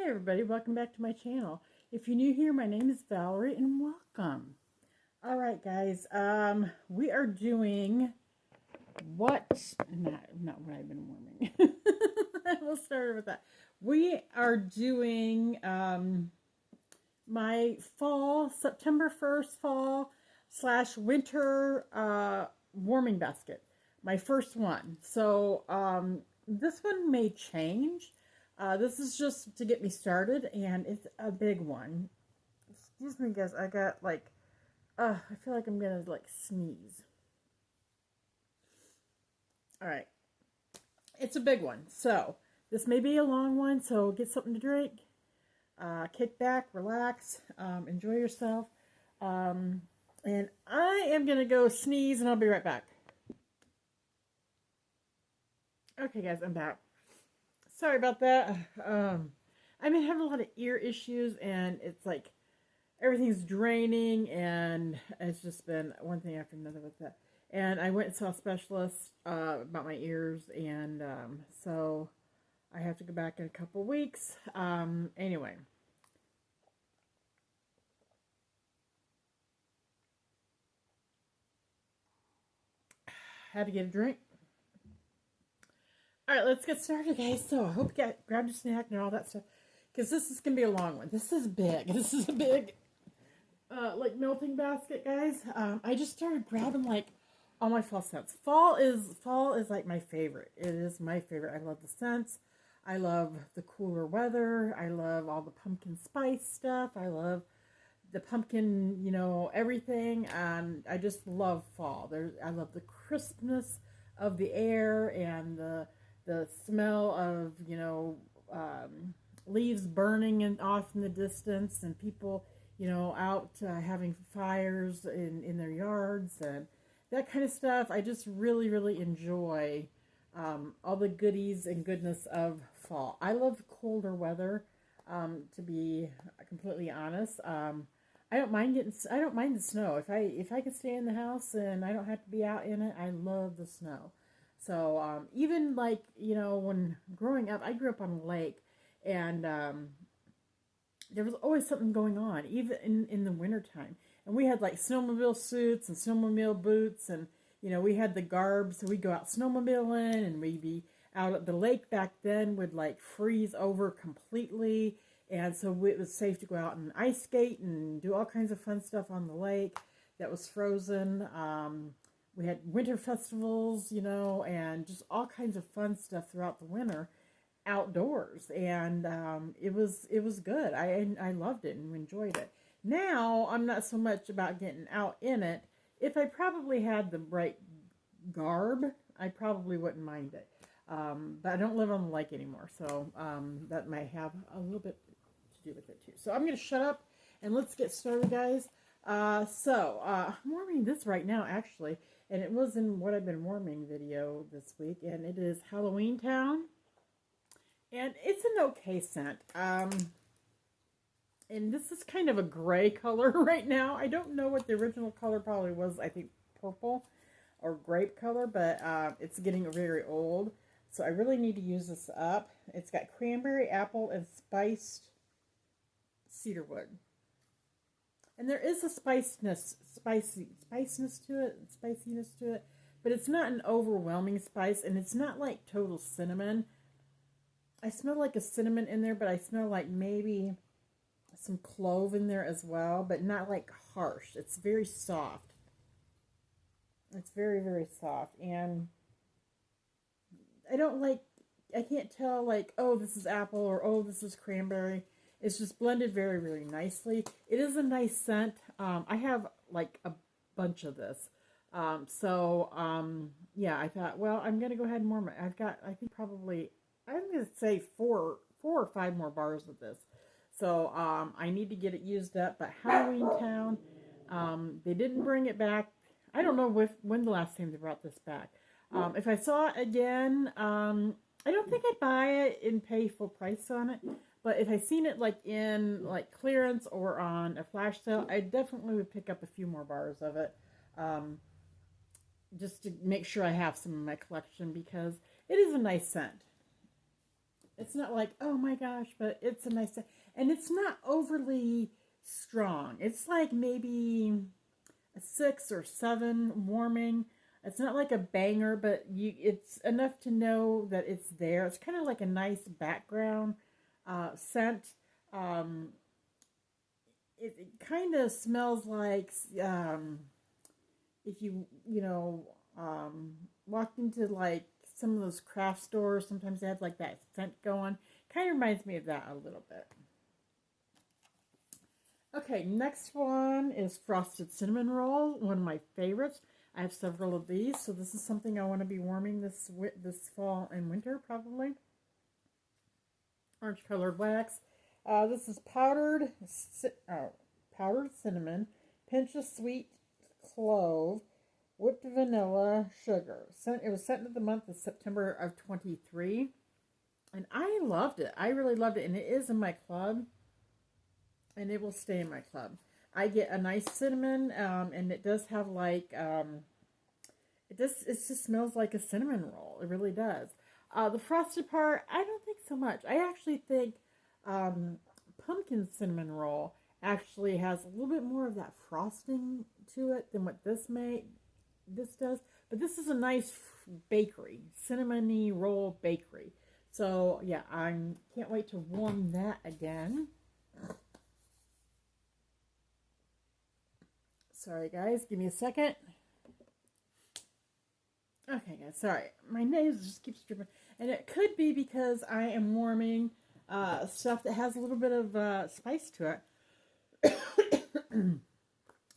everybody, welcome back to my channel. If you're new here, my name is Valerie and welcome. Alright guys, we are doing not what I've been warming. We'll start with that. We are doing my fall, September 1st fall / winter warming basket. My first one. So this one may change. This is just to get me started, and it's a big one. Excuse me, guys. I got like, I feel like I'm gonna like sneeze. All right, it's a big one. So this may be a long one. So get something to drink, kick back, relax, enjoy yourself, and I am gonna go sneeze, and I'll be right back. Okay, guys, I'm back. Sorry about that. I've been having a lot of ear issues, and it's like everything's draining, and it's just been one thing after another with that. And I went and saw a specialist about my ears, and so I have to go back in a couple weeks. Anyway. Had to get a drink. All right, let's get started, guys. So I hope you grabbed your snack and all that stuff, because this is going to be a long one. This is big. This is a big, like, melting basket, guys. I just started grabbing, like, all my fall scents. Fall is like, my favorite. It is my favorite. I love the scents. I love the cooler weather. I love all the pumpkin spice stuff. I love the pumpkin, you know, everything. And I just love fall. I love the crispness of the air and the smell of, you know, leaves burning off in the distance, and people, you know, out having fires in their yards and that kind of stuff. I just really, really enjoy all the goodies and goodness of fall. I love colder weather, to be completely honest. I don't mind the snow. If I can stay in the house and I don't have to be out in it, I love the snow. So even like, you know, when growing up, I grew up on a lake, and there was always something going on, even in the wintertime. And we had like snowmobile suits and snowmobile boots, and, you know, we had the garb, so we'd go out snowmobiling, and we'd be out at the lake back then would like freeze over completely. And so it was safe to go out and ice skate and do all kinds of fun stuff on the lake that was frozen. We had winter festivals, you know, and just all kinds of fun stuff throughout the winter outdoors. And it was good. I loved it and enjoyed it. Now, I'm not so much about getting out in it. If I probably had the right garb, I probably wouldn't mind it. But I don't live on the lake anymore, so that might have a little bit to do with it too. So I'm going to shut up and let's get started, guys. I'm warming this right now, actually. And it was in what I've been warming video this week. And it is Halloween Town. And it's an okay scent. And this is kind of a gray color right now. I don't know what the original color probably was. I think purple or grape color. But it's getting very old. So I really need to use this up. It's got cranberry, apple, and spiced cedarwood. And there is a spiciness to it, but it's not an overwhelming spice, and it's not like total cinnamon. I smell like a cinnamon in there, but I smell like maybe some clove in there as well, but not like harsh. It's very soft. It's very, very soft, and I can't tell like, oh, this is apple, or oh, this is cranberry. It's just blended very, very nicely. It is a nice scent. I have like a bunch of this. Yeah, I thought, well, I'm going to go ahead and warm it. I've got, I think probably, I'm going to say four or five more bars of this. So I need to get it used up. But Halloween Town, they didn't bring it back. I don't know when the last time they brought this back. If I saw it again, I don't think I'd buy it and pay full price on it. But if I seen it like in like clearance or on a flash sale, I definitely would pick up a few more bars of it, just to make sure I have some in my collection, because it is a nice scent. It's not like, oh my gosh, but it's a nice, and it's not overly strong. It's like maybe a 6 or 7 warming. It's not like a banger, but it's enough to know that it's there. It's kind of like a nice background scent. Um, it kind of smells like if walked into like some of those craft stores, sometimes they have like that scent going. Kind of reminds me of that a little bit. Okay, next one is Frosted Cinnamon Roll, one of my favorites. I have several of these, so this is something I want to be warming this fall and winter, probably. Orange colored wax. This is powdered cinnamon, pinch of sweet clove, whipped vanilla, sugar. It was sent in the month of September of 23, and I loved it. I really loved it, and it is in my club, and it will stay in my club. I get a nice cinnamon, and it does have like it just smells like a cinnamon roll. It really does. The frosted part, I don't think so much. I actually think pumpkin cinnamon roll actually has a little bit more of that frosting to it than what this does. But this is a nice bakery, cinnamony roll bakery. So yeah, I can't wait to warm that again. Sorry guys, give me a second. Okay guys, sorry. My nose just keeps dripping. And it could be because I am warming stuff that has a little bit of spice to it.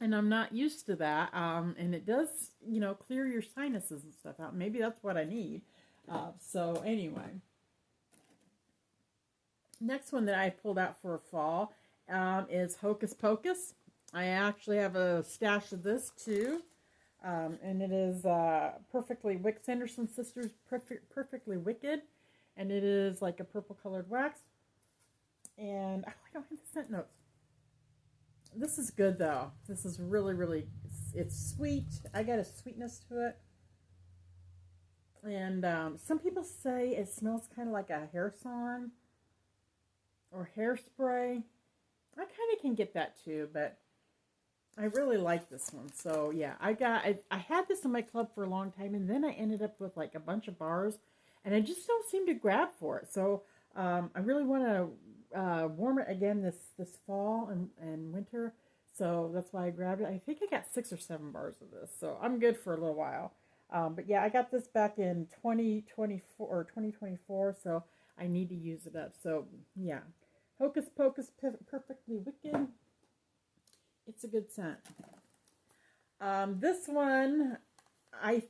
And I'm not used to that. And it does, clear your sinuses and stuff out. Maybe that's what I need. So anyway. Next one that I pulled out for fall is Hocus Pocus. I actually have a stash of this too. And it is Sanderson Sisters Perfectly Wicked. And it is like a purple colored wax. And I don't have the scent notes. This is good though. This is really, really, it's sweet. I got a sweetness to it. And some people say it smells kind of like a hair salon or hairspray. I kind of can get that too, but I really like this one. So yeah, I had this in my club for a long time, and then I ended up with like a bunch of bars, and I just don't seem to grab for it. So I really want to warm it again this fall and winter. So that's why I grabbed it. I think I got 6 or 7 bars of this, so I'm good for a little while. But yeah, I got this back in 2024 or 2024, so I need to use it up. So yeah, Hocus Pocus Perfectly Wicked. It's a good scent. This one, I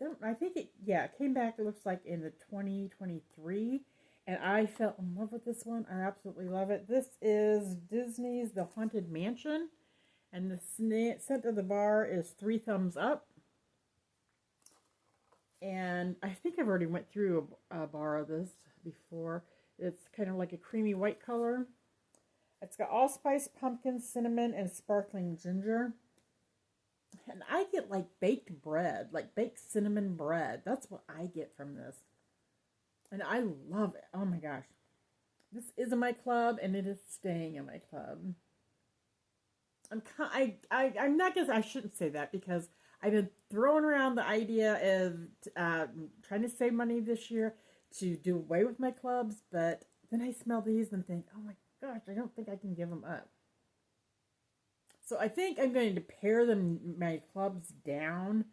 think it came back, it looks like in the 2023, and I fell in love with this one. I absolutely love it. This is Disney's The Haunted Mansion, and the scent of the bar is 3 Thumbs Up. And I think I've already went through a bar of this before. It's kind of like a creamy white color. It's got allspice, pumpkin, cinnamon, and sparkling ginger. And I get like baked bread, like baked cinnamon bread. That's what I get from this. And I love it. Oh my gosh. This is in my club, and it is staying in my club. I'm not gonna, I shouldn't say that, because I've been throwing around the idea of trying to save money this year to do away with my clubs, but then I smell these and think, oh my gosh, I don't think I can give them up. So I think I'm going to pare my clubs down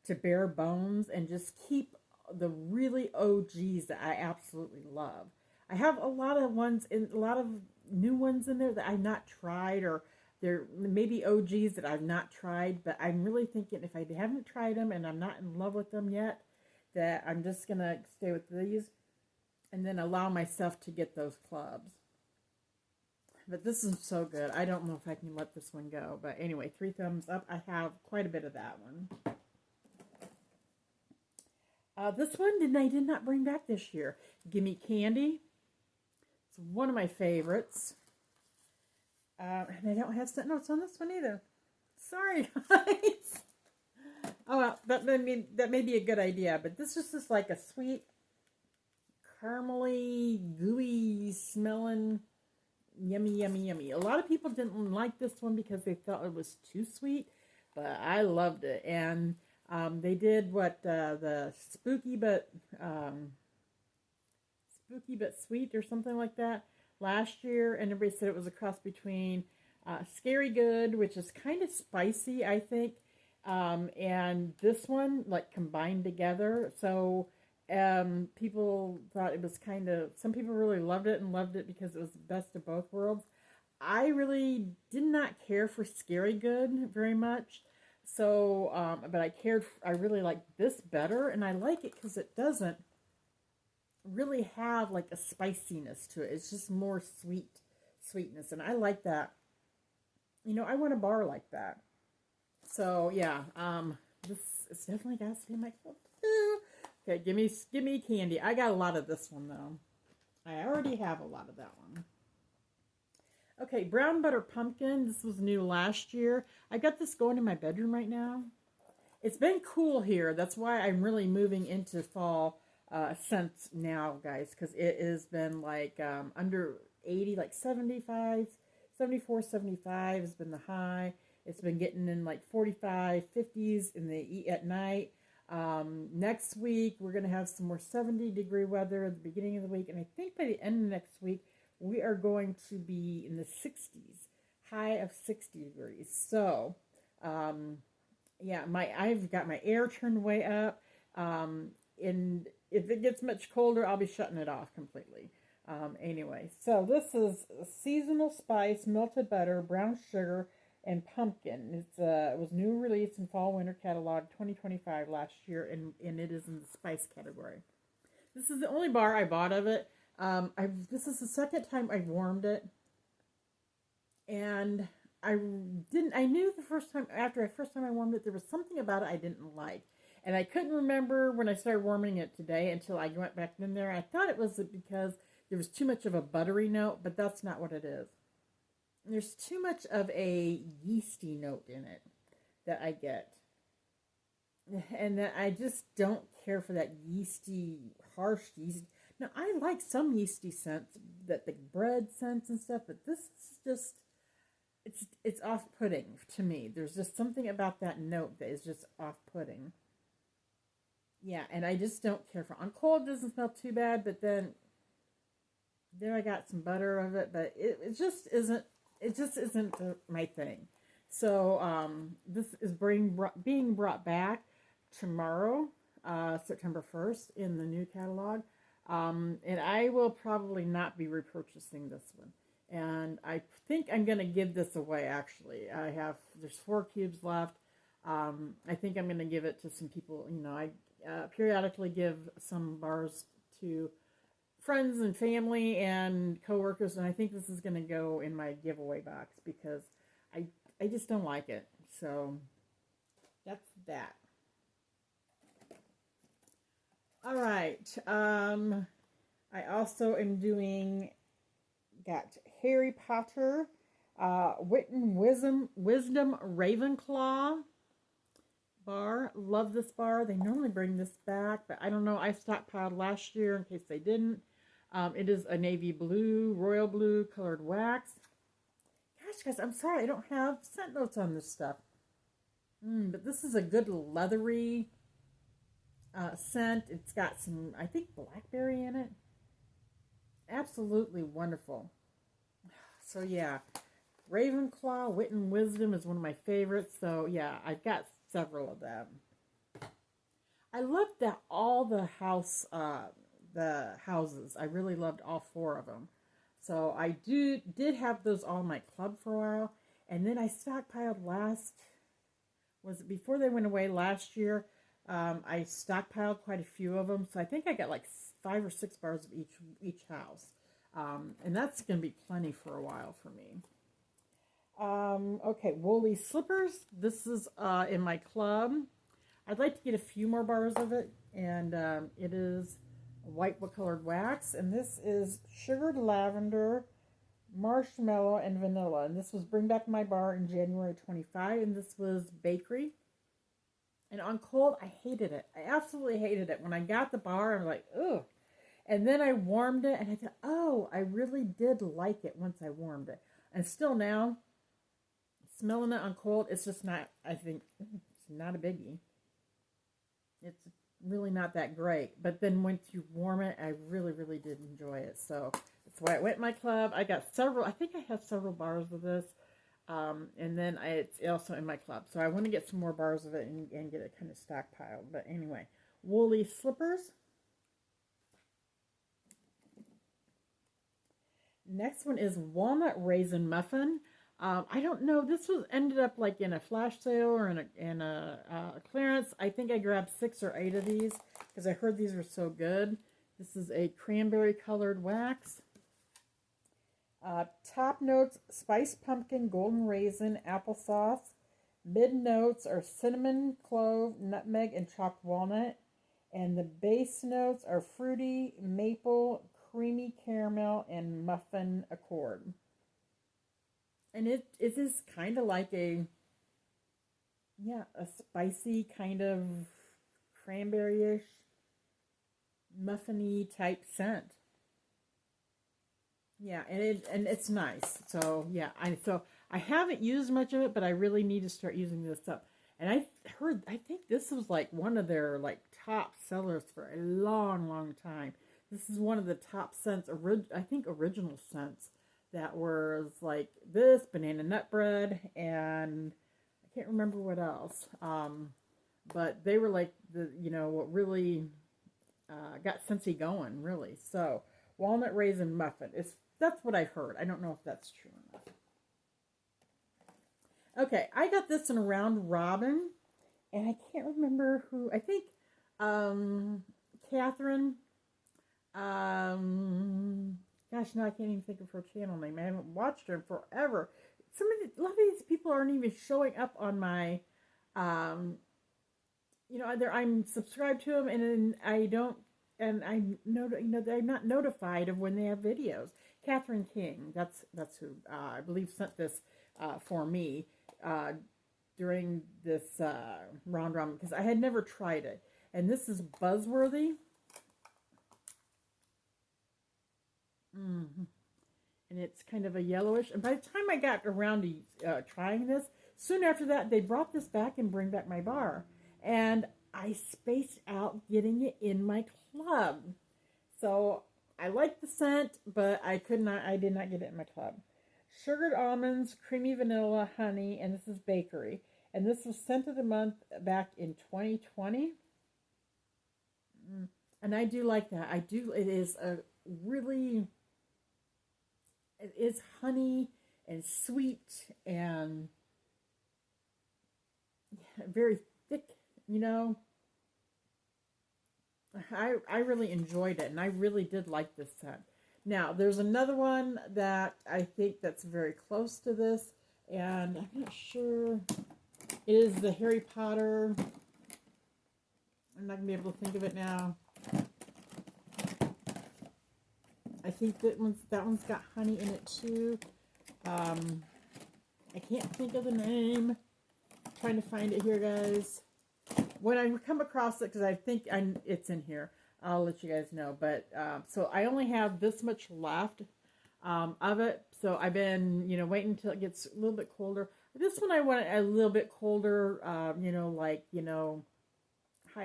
to bare bones and just keep the really OGs that I absolutely love. I have a lot of new ones in there that I've not tried, or they're maybe OGs that I've not tried, but I'm really thinking if I haven't tried them and I'm not in love with them yet, that I'm just going to stay with these and then allow myself to get those clubs. But this is so good. I don't know if I can let this one go. But anyway, 3 Thumbs Up. I have quite a bit of that one. This one I did not bring back this year. Gimme Candy. It's one of my favorites. And I don't have scent notes on this one either. Sorry, guys. Oh, well, that may be a good idea. But this is just like a sweet caramely, gooey smelling, yummy, yummy, yummy. A lot of people didn't like this one because they felt it was too sweet, but I loved it. And they did the spooky but sweet or something like that last year, and everybody said it was a cross between Scary Good, which is kind of spicy, I think, and this one, like, combined together. So people thought it was kind of, some people really loved it and loved it because it was the best of both worlds. I really did not care for Scary Good very much. So, but I really like this better, and I like it because it doesn't really have like a spiciness to it. It's just more sweetness, and I like that. You know, I want a bar like that. So yeah, this is definitely got to stay in my club too. Okay, give me candy. I got a lot of this one though. I already have a lot of that one. Okay, brown butter pumpkin. This was new last year. I got this going in my bedroom right now. It's been cool here. That's why I'm really moving into fall scents now, guys, because it has been like under 80, like 75, 74, 75 has been the high. It's been getting in like 45, 50s at night. Next week, we're going to have some more 70-degree weather at the beginning of the week. And I think by the end of next week, we are going to be in the 60s, high of 60 degrees. So, yeah, I've got my air turned way up. And if it gets much colder, I'll be shutting it off completely. Anyway, so this is seasonal spice, melted butter, brown sugar, and pumpkin. It was new release in fall winter catalog 2025 last year, and it is in the spice category. This is the only bar I bought of it. This is the second time I've warmed it, and I knew the first time I warmed it, there was something about it I didn't like. And I couldn't remember when I started warming it today until I went back in there. I thought it was because there was too much of a buttery note, but that's not what it is. There's too much of a yeasty note in it that I get. And that I just don't care for that yeasty, harsh yeast. Now, I like some yeasty scents, that the bread scents and stuff, but this is just, it's off-putting to me. There's just something about that note that is just off-putting. Yeah, and I just don't care for it. On cold, it doesn't smell too bad, but then there I got some butter of it, but it just isn't my thing. So this is being brought back tomorrow, September 1st, in the new catalog. And I will probably not be repurchasing this one. And I think I'm going to give this away, actually. There's 4 cubes left. I think I'm going to give it to some people. You know, I periodically give some bars to friends and family and coworkers, and I think this is going to go in my giveaway box because I just don't like it. So that's that. All right. I also am got Harry Potter, Witten Wisdom Ravenclaw bar. Love this bar. They normally bring this back, but I don't know. I stockpiled last year in case they didn't. It is a navy blue, royal blue colored wax. Gosh, guys, I'm sorry I don't have scent notes on this stuff. But this is a good leathery scent. It's got some, I think, blackberry in it. Absolutely wonderful. So yeah, Ravenclaw, Witten Wisdom is one of my favorites. So yeah, I've got several of them. I loved that all the houses. I really loved all 4 of them. So I did have those all in my club for a while, and then I stockpiled before they went away last year. I stockpiled quite a few of them, so I think I got like 5 or 6 bars of each house, and that's going to be plenty for a while for me. Okay, woolly slippers. This is in my club. I'd like to get a few more bars of it, and it is white colored wax, and this is sugared lavender, marshmallow, and vanilla. And this was Bring Back My Bar in January 25, and this was bakery. And on cold, I hated it. I absolutely hated it. When I got the bar, I'm like, ugh. And then I warmed it, and I thought, oh, I really did like it once I warmed it. And still now, smelling it on cold, it's just not, I think, it's not a biggie. It's really not that great. But then once you warm it, I really, really did enjoy it. So that's why it went in my club. I got several, I think I have several bars of this. And then it's also in my club. So I want to get some more bars of it and get it kind of stockpiled. But anyway, woolly slippers. Next one is walnut raisin muffin. I don't know. This was ended up like in a flash sale or in a clearance. I think I grabbed 6 or 8 of these because I heard these were so good. This is a cranberry colored wax. Top notes: spiced pumpkin, golden raisin, applesauce. Mid notes are cinnamon, clove, nutmeg, and chopped walnut. And the base notes are fruity, maple, creamy caramel, and muffin accord. And it is kind of like a spicy kind of cranberry-ish, muffiny type scent. Yeah, and it's nice. So yeah, I haven't used much of it, but I really need to start using this up. And I think this was like one of their like top sellers for a long, long time. This is one of the top scents, I think original scents that was like this, banana nut bread, and I can't remember what else. But they were like what really got Scentsy going, really. So walnut raisin muffin, that's what I've heard. I don't know if that's true or not. Okay, I got this in a round robin, and I can't remember who. I think Catherine. Gosh, now I can't even think of her channel name. I haven't watched her in forever. A lot of these people aren't even showing up on my, either I'm subscribed to them and I don't, and they're not notified of when they have videos. Catherine King, that's who I believe sent this for me during this round robin because I had never tried it, and this is buzzworthy. Mm-hmm. And it's kind of a yellowish. And by the time I got around to trying this, soon after that, they brought this back and bring back my bar. And I spaced out getting it in my club. So I like the scent, but I did not get it in my club. Sugared almonds, creamy vanilla, honey, and this is bakery. And this was scent of the month back in 2020. And I do like that. It is a really... It is honey and sweet and very thick, I really enjoyed it, and I really did like this scent. Now, there's another one that I think that's very close to this, and I'm not sure. It is the Harry Potter. I'm not going to be able to think of it now. I think that one's got honey in it too. I can't think of the name. I'm trying to find it here, guys. When I come across it, because I think it's in here, I'll let you guys know. But so I only have this much left of it. So I've been, waiting until it gets a little bit colder. This one I want a little bit colder, high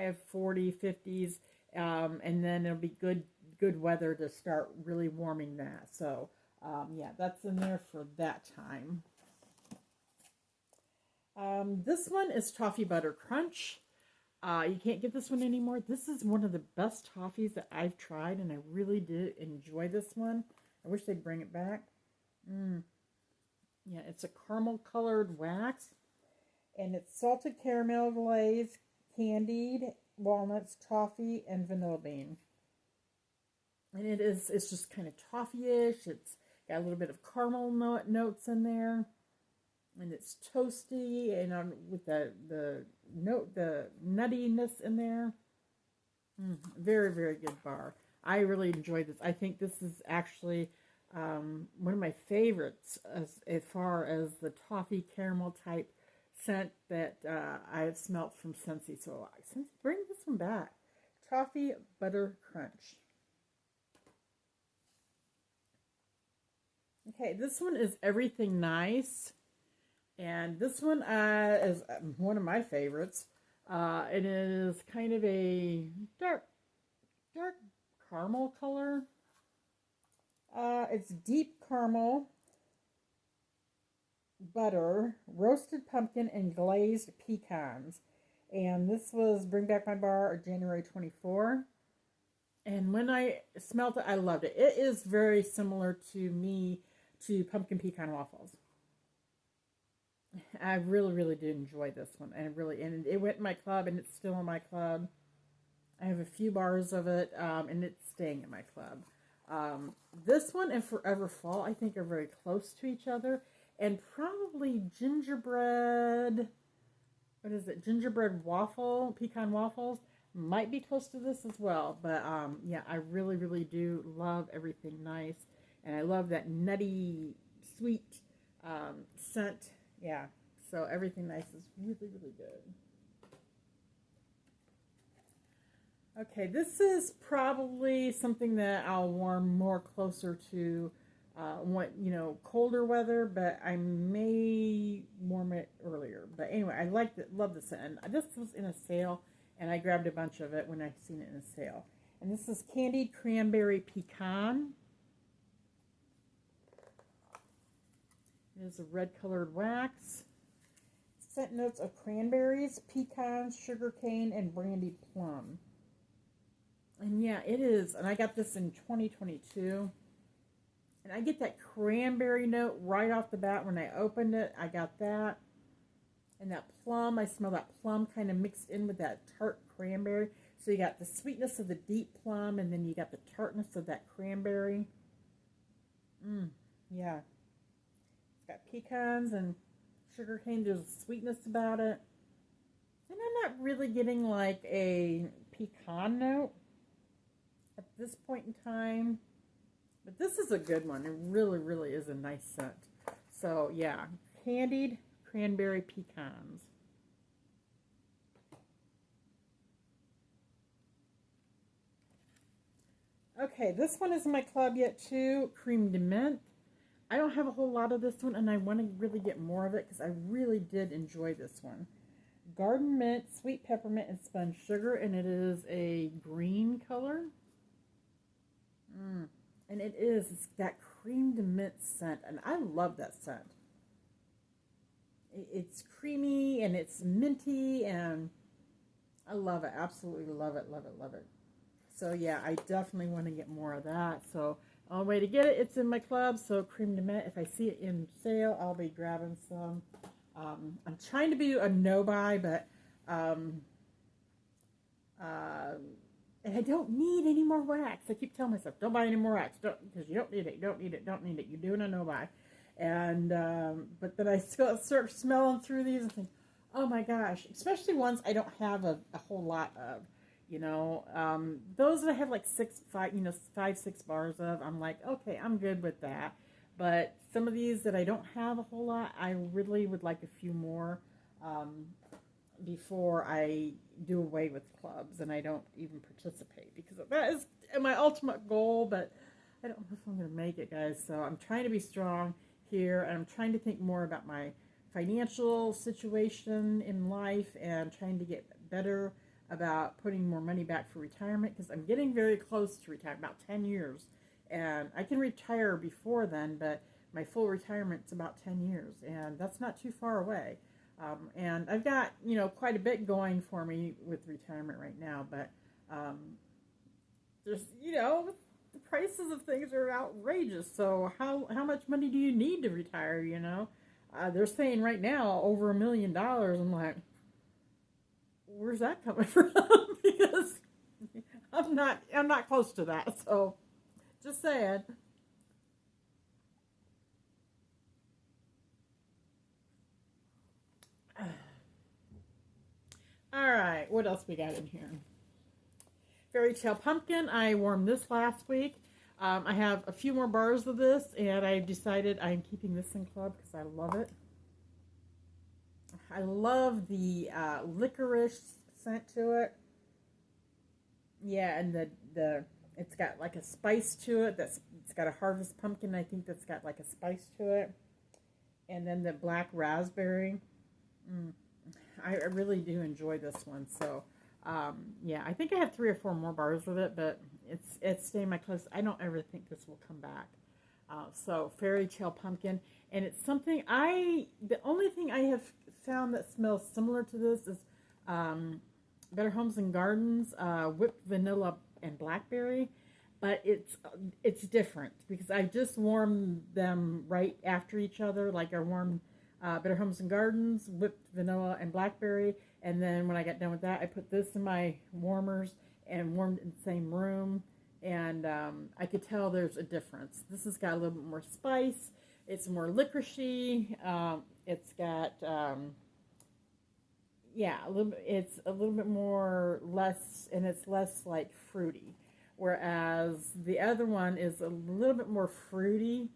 of 40, 50s, and then it'll be good weather to start really warming that. So, yeah, that's in there for that time. This one is Toffee Butter Crunch. You can't get this one anymore. This is one of the best toffees that I've tried, and I really did enjoy this one. I wish they'd bring it back. Yeah, it's a caramel-colored wax, and it's salted caramel glaze, candied walnuts, toffee, and vanilla bean. And it's just kind of toffee-ish. It's got a little bit of caramel notes in there. And it's toasty and with the nuttiness in there. Very, very good bar. I really enjoyed this. I think this is actually one of my favorites as far as the toffee caramel type scent that I have smelt from Scentsy. So Scentsy, bring this one back. Toffee Butter Crunch. Okay, this one is Everything Nice. And this one is one of my favorites. It is kind of a dark caramel color. It's deep caramel, butter, roasted pumpkin, and glazed pecans. And this was Bring Back My Bar January 24. And when I smelled it, I loved it. It is very similar to pumpkin pecan waffles. I really, really did enjoy this one. And it went in my club, and it's still in my club. I have a few bars of it, and it's staying in my club. This one and Forever Fall, I think, are very close to each other. And probably gingerbread, what is it? Gingerbread waffle, pecan waffles, might be close to this as well. But yeah, I really, really do love Everything Nice. And I love that nutty, sweet scent. Yeah, so Everything Nice is really, really good. Okay, this is probably something that I'll warm more closer to colder weather, but I may warm it earlier. But anyway, I love this, and this was in a sale, and I grabbed a bunch of it when I seen it in a sale. And this is Candied Cranberry Pecan. It is a red-colored wax. Scent notes of cranberries, pecans, sugarcane, and brandied plum. And yeah, it is. And I got this in 2022. And I get that cranberry note right off the bat when I opened it. I got that. And that plum, I smell that plum kind of mixed in with that tart cranberry. So you got the sweetness of the deep plum, and then you got the tartness of that cranberry. Yeah. It's got pecans and sugarcane. There's a sweetness about it. And I'm not really getting like a pecan note at this point in time. But this is a good one. It really, really is a nice scent. So, yeah. Candied Cranberry Pecans. Okay, this one is in my club yet too. Cream de Mint. I don't have a whole lot of this one, and I want to really get more of it because I really did enjoy this one. Garden Mint, Sweet Peppermint, and Sponge Sugar, and it is a green color. And it's that cream de mint scent, and I love that scent. It's creamy, and it's minty, and I love it. Absolutely love it, love it, love it. So, yeah, I definitely want to get more of that. So, only way to get it, it's in my club. So, cream de mint, if I see it in sale, I'll be grabbing some. I'm trying to be a no-buy, but and I don't need any more wax. I keep telling myself, don't buy any more wax, because you don't need it, don't need it, don't need it. You're doing a no-buy. And, but then I still start smelling through these and think, oh my gosh, especially ones I don't have a whole lot of, those that I have like 5, 6 bars of, I'm like, okay, I'm good with that. But some of these that I don't have a whole lot, I really would like a few more, before I do away with clubs and I don't even participate, because that is my ultimate goal, but I don't know if I'm going to make it, guys. So I'm trying to be strong here, and I'm trying to think more about my financial situation in life and trying to get better about putting more money back for retirement, because I'm getting very close to retirement, about 10 years. And I can retire before then, but my full retirement's about 10 years, and that's not too far away. And I've got, quite a bit going for me with retirement right now, but there's, the prices of things are outrageous. So how much money do you need to retire, They're saying right now over $1 million. I'm like, where's that coming from? Because I'm not close to that. So just saying. All right, what else we got in here? Fairy Tale Pumpkin. I warmed this last week. I have a few more bars of this, and I decided I'm keeping this in club because I love it. I love the licorice scent to it. Yeah, and the it's got like a spice to it that's It's got a harvest pumpkin, I think that's got like a spice to it. And then the black raspberry. Mm, I really do enjoy this one. So, yeah, I think I have 3 or 4 more bars of it, but it's staying my close. I don't ever think this will come back. So, Fairy Tale Pumpkin. And it's something the only thing I have found that smells similar to this is Better Homes and Gardens, whipped vanilla and blackberry. But it's different because I just warmed them right after each other. Like I warmed Better Homes and Gardens, whipped vanilla and blackberry. And then when I got done with that, I put this in my warmers and warmed it in the same room. And I could tell there's a difference. This has got a little bit more spice. It's more licoricey. It's got, yeah, it's a little bit more less, and it's less like fruity. Whereas the other one is a little bit more fruity,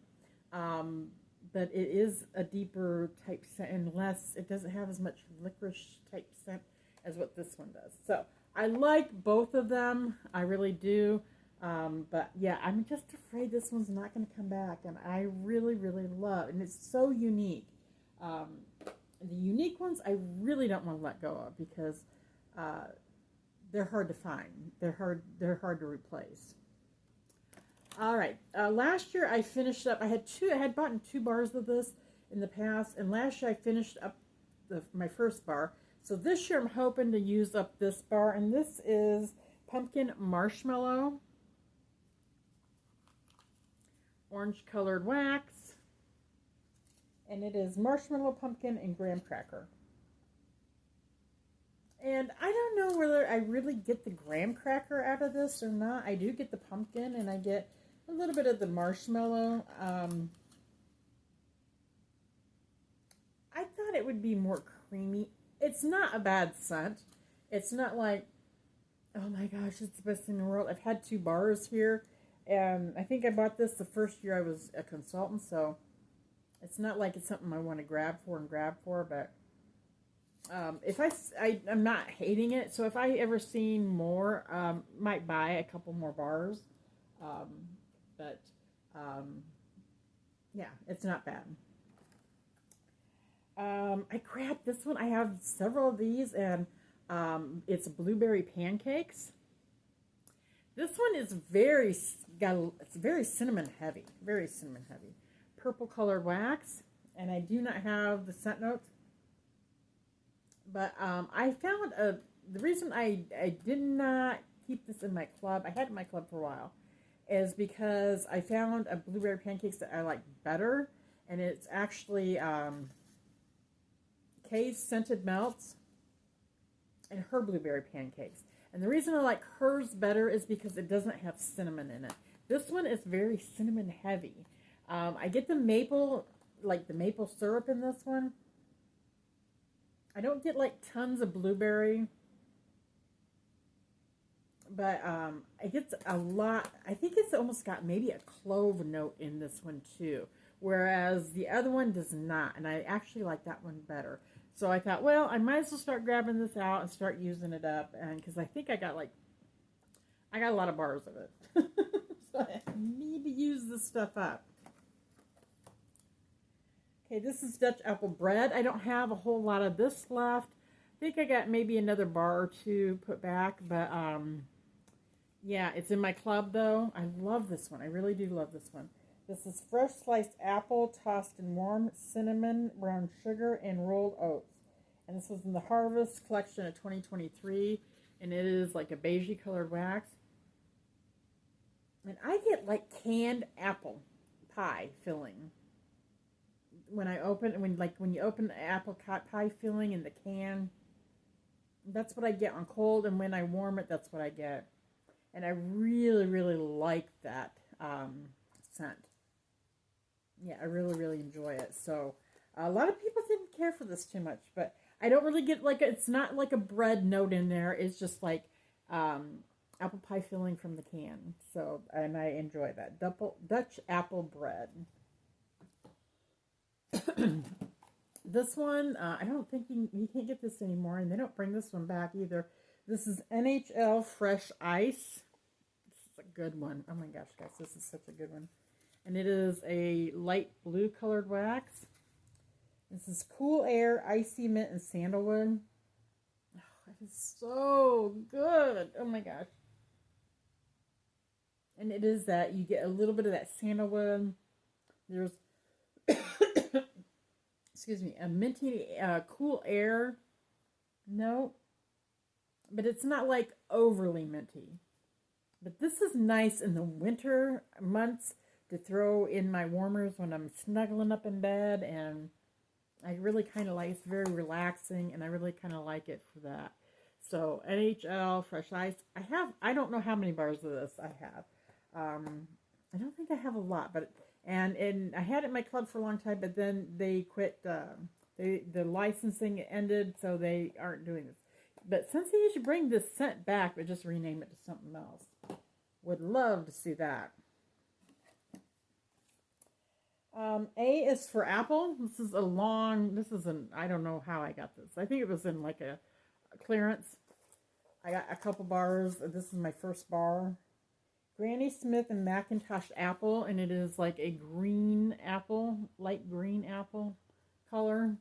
but it is a deeper type scent and less, it doesn't have as much licorice type scent as what this one does. So I like both of them. I really do. But yeah, I'm just afraid this one's not going to come back. And I really, really love, and it's so unique. The unique ones I really don't want to let go of because they're hard to find. They're hard to replace. All right. Last year I finished up. I had bought 2 bars of this in the past, and last year I finished up my first bar. So this year I'm hoping to use up this bar, and this is pumpkin marshmallow, orange colored wax, and it is marshmallow, pumpkin, and graham cracker. And I don't know whether I really get the graham cracker out of this or not. I do get the pumpkin, and I get a little bit of the marshmallow. I thought it would be more creamy. It's not a bad scent. It's not like, oh my gosh, it's the best thing in the world. I've had 2 bars here, and I think I bought this the first year I was a consultant, so it's not like it's something I want to grab for, but if I'm not hating it, so if I ever seen more, might buy a couple more bars, but yeah, it's not bad. I grabbed this one. I have several of these, and it's blueberry pancakes. This one is it's very cinnamon heavy, purple colored wax, and I do not have the scent notes. But I found the reason I did not keep this in my club, I had it in my club for a while, is because I found a blueberry pancakes that I like better, and it's actually Kay's Scented Melts and her blueberry pancakes. And the reason I like hers better is because it doesn't have cinnamon in it. This one is very cinnamon heavy. I get the maple syrup in this one. I don't get like tons of blueberry, but I get a lot. I think it's almost got maybe a clove note in this one too, whereas the other one does not, and I actually like that one better. So I thought, well, I might as well start grabbing this out and start using it up, and because I think I got a lot of bars of it, so I need to use this stuff up. Okay, this is Dutch apple bread. I don't have a whole lot of this left. I think I got maybe another bar or 2 put back, but yeah, it's in my club though. I love this one. I really do love this one. This is fresh sliced apple tossed in warm cinnamon, brown sugar, and rolled oats. And this was in the Harvest collection of 2023, and it is like a beigey colored wax. And I get like canned apple pie filling. When you open the apple pie filling in the can, that's what I get on cold, and when I warm it, that's what I get. And I really, really like that scent. Yeah, I really, really enjoy it. So a lot of people didn't care for this too much, but I don't really get it's not like a bread note in there. It's just like apple pie filling from the can. So, and I enjoy that. Dutch apple bread. This one, I don't think you can't get this anymore, and they don't bring this one back either. This is NHL Fresh Ice. This is a good one. Oh my gosh, guys, this is such a good one. And it is a light blue colored wax. This is Cool Air, Icy Mint, and Sandalwood. Oh, it is so good. Oh my gosh. And it is that you get a little bit of that sandalwood. There's, excuse me, a minty, cool air note. But it's not like overly minty. But this is nice in the winter months to throw in my warmers when I'm snuggling up in bed. And I really kind of like, it's very relaxing, and I really kind of like it for that. So NHL Fresh Ice. I don't know how many bars of this I have. I don't think I have a lot, but and I had it in my club for a long time, but then they quit. The licensing ended, so they aren't doing this. But Scentsy, you should bring this scent back, but just rename it to something else. Would love to see that. A is for apple. This is I don't know how I got this. I think it was in like a clearance. I got a couple bars. This is my first bar. Granny Smith and Macintosh apple, and it is like a green apple, light green apple color.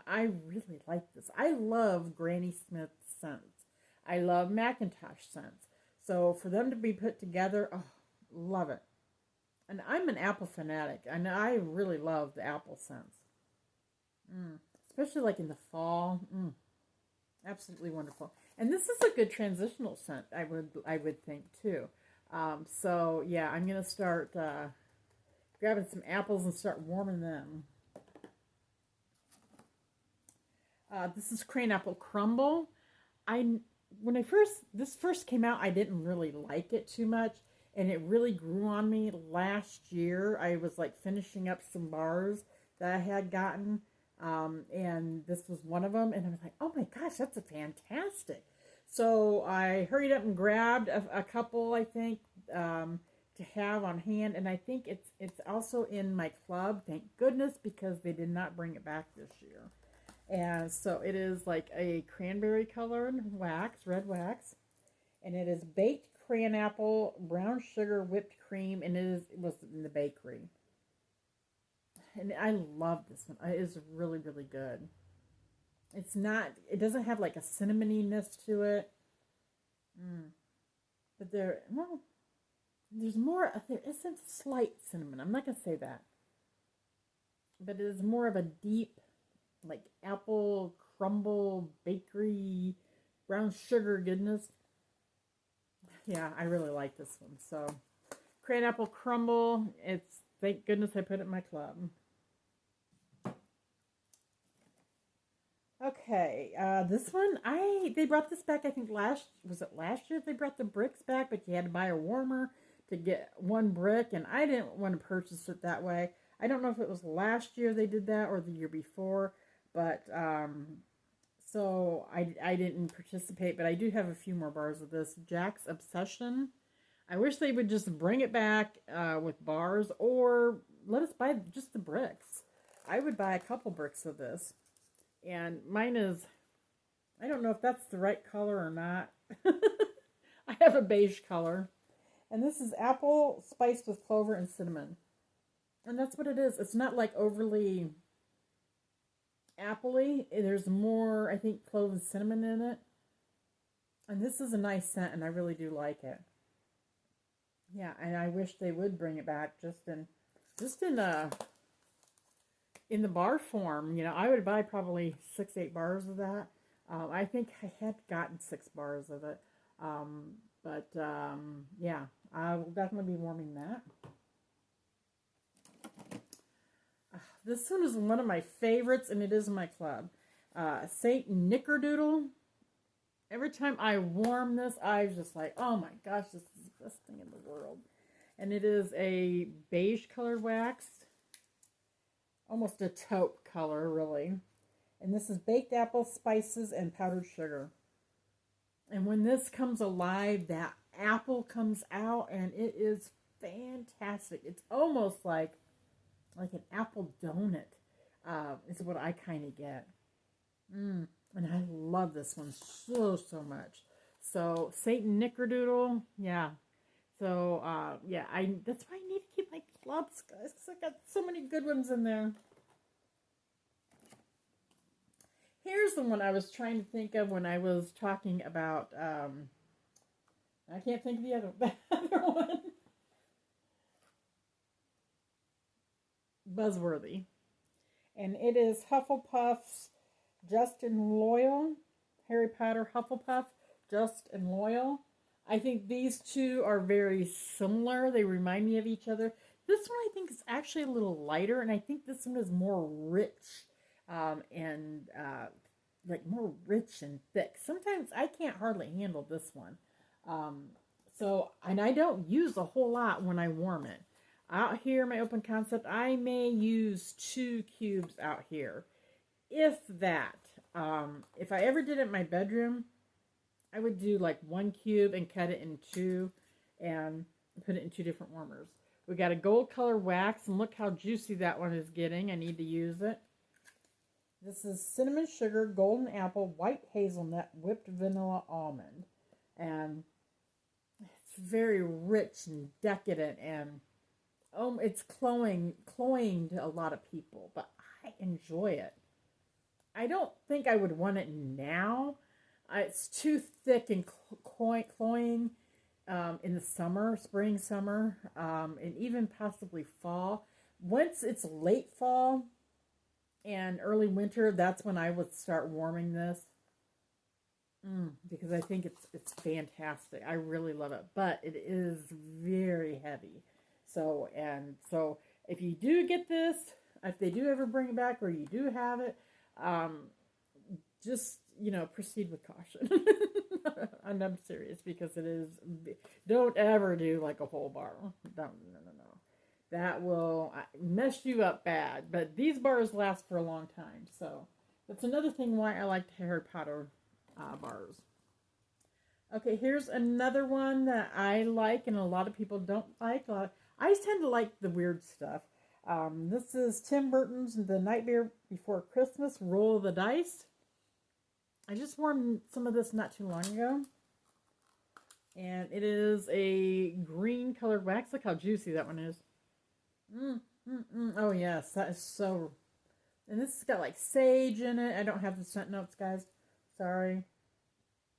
I really like this. I love Granny Smith scents. I love Macintosh scents. So for them to be put together, oh, love it. And I'm an apple fanatic, and I really love the apple scents. Especially like in the fall. Absolutely wonderful. And this is a good transitional scent, I would think, too. So, yeah, I'm going to start grabbing some apples and start warming them. This is Crane Apple Crumble. When this first came out, I didn't really like it too much. And it really grew on me last year. I was like finishing up some bars that I had gotten. And this was one of them. And I was like, oh my gosh, that's a fantastic. So I hurried up and grabbed a couple, I think, to have on hand. And I think it's also in my club. Thank goodness, because they did not bring it back this year. And so it is like a cranberry colored wax, red wax. And it is baked crayon apple, brown sugar, whipped cream, and it was in the bakery. And I love this one. It is really, really good. It doesn't have like a cinnamoniness to it. But there is a slight cinnamon. I'm not going to say that. But it is more of a deep, like apple crumble, bakery, brown sugar goodness. Yeah, I really like this one. So, Crayon Apple Crumble. Thank goodness I put it in my club. Okay, this one, they brought this back, I think last year they brought the bricks back, but you had to buy a warmer to get one brick, and I didn't want to purchase it that way. I don't know if it was last year they did that or the year before, but, so I didn't participate, but I do have a few more bars of this. Jack's Obsession. I wish they would just bring it back with bars, or let us buy just the bricks. I would buy a couple bricks of this. And mine is, I don't know if that's the right color or not. I have a beige color. And this is apple spiced with clover and cinnamon. And that's what it is. It's not like overly appley. There's more, I think, clove and cinnamon in it. And this is a nice scent, and I really do like it. Yeah, and I wish they would bring it back in the bar form. You know, I would buy probably 6-8 bars of that. I think I had gotten 6 bars of it. Yeah, I will definitely be warming that. This one is one of my favorites, and it is in my club. Saint Nickerdoodle. Every time I warm this, I was just like, oh my gosh, this is the best thing in the world. And it is a beige colored wax. Almost a taupe color, really. And this is baked apple, spices, and powdered sugar. And when this comes alive, that apple comes out, and it is fantastic. It's almost like an apple donut is what I kind of get. And I love this one so much. So, Saint Nickerdoodle, yeah. So, yeah, that's why I need to keep my clubs, guys, because I got so many good ones in there. Here's the one I was trying to think of when I was talking about, I can't think of the other one. Buzzworthy. And it is Hufflepuff's Just and Loyal. Harry Potter Hufflepuff, Just and Loyal. I think these two are very similar. They remind me of each other. This one I think is actually a little lighter, and I think this one is more rich and like more rich and thick. Sometimes I can't hardly handle this one. And I don't use a whole lot when I warm it. Out here, my open concept, I may use 2 cubes out here, if that. If I ever did it in my bedroom, I would do like 1 cube and cut it in 2 and put it in 2 different warmers. We got a gold color wax, and look how juicy that one is getting. I need to use it. This is cinnamon sugar, golden apple, white hazelnut, whipped vanilla almond. And it's very rich and decadent, and it's cloying to a lot of people, but I enjoy it. I don't think I would want it now. It's too thick and cloying in the summer, spring, summer, and even possibly fall. Once it's late fall and early winter, that's when I would start warming this. Because I think it's fantastic. I really love it, but it is very heavy. So if you do get this, if they do ever bring it back, or you do have it, just, proceed with caution. And I'm serious, because it is, don't ever do like a whole bar. No. That will mess you up bad. But these bars last for a long time. So that's another thing why I like Harry Potter bars. Okay, here's another one that I like and a lot of people don't like. I tend to like the weird stuff. This is Tim Burton's The Nightmare Before Christmas, Roll the Dice. I just warmed some of this not too long ago. And it is a green colored wax. Look how juicy that one is. Oh, yes, that is so... And this has got like sage in it. I don't have the scent notes, guys. Sorry.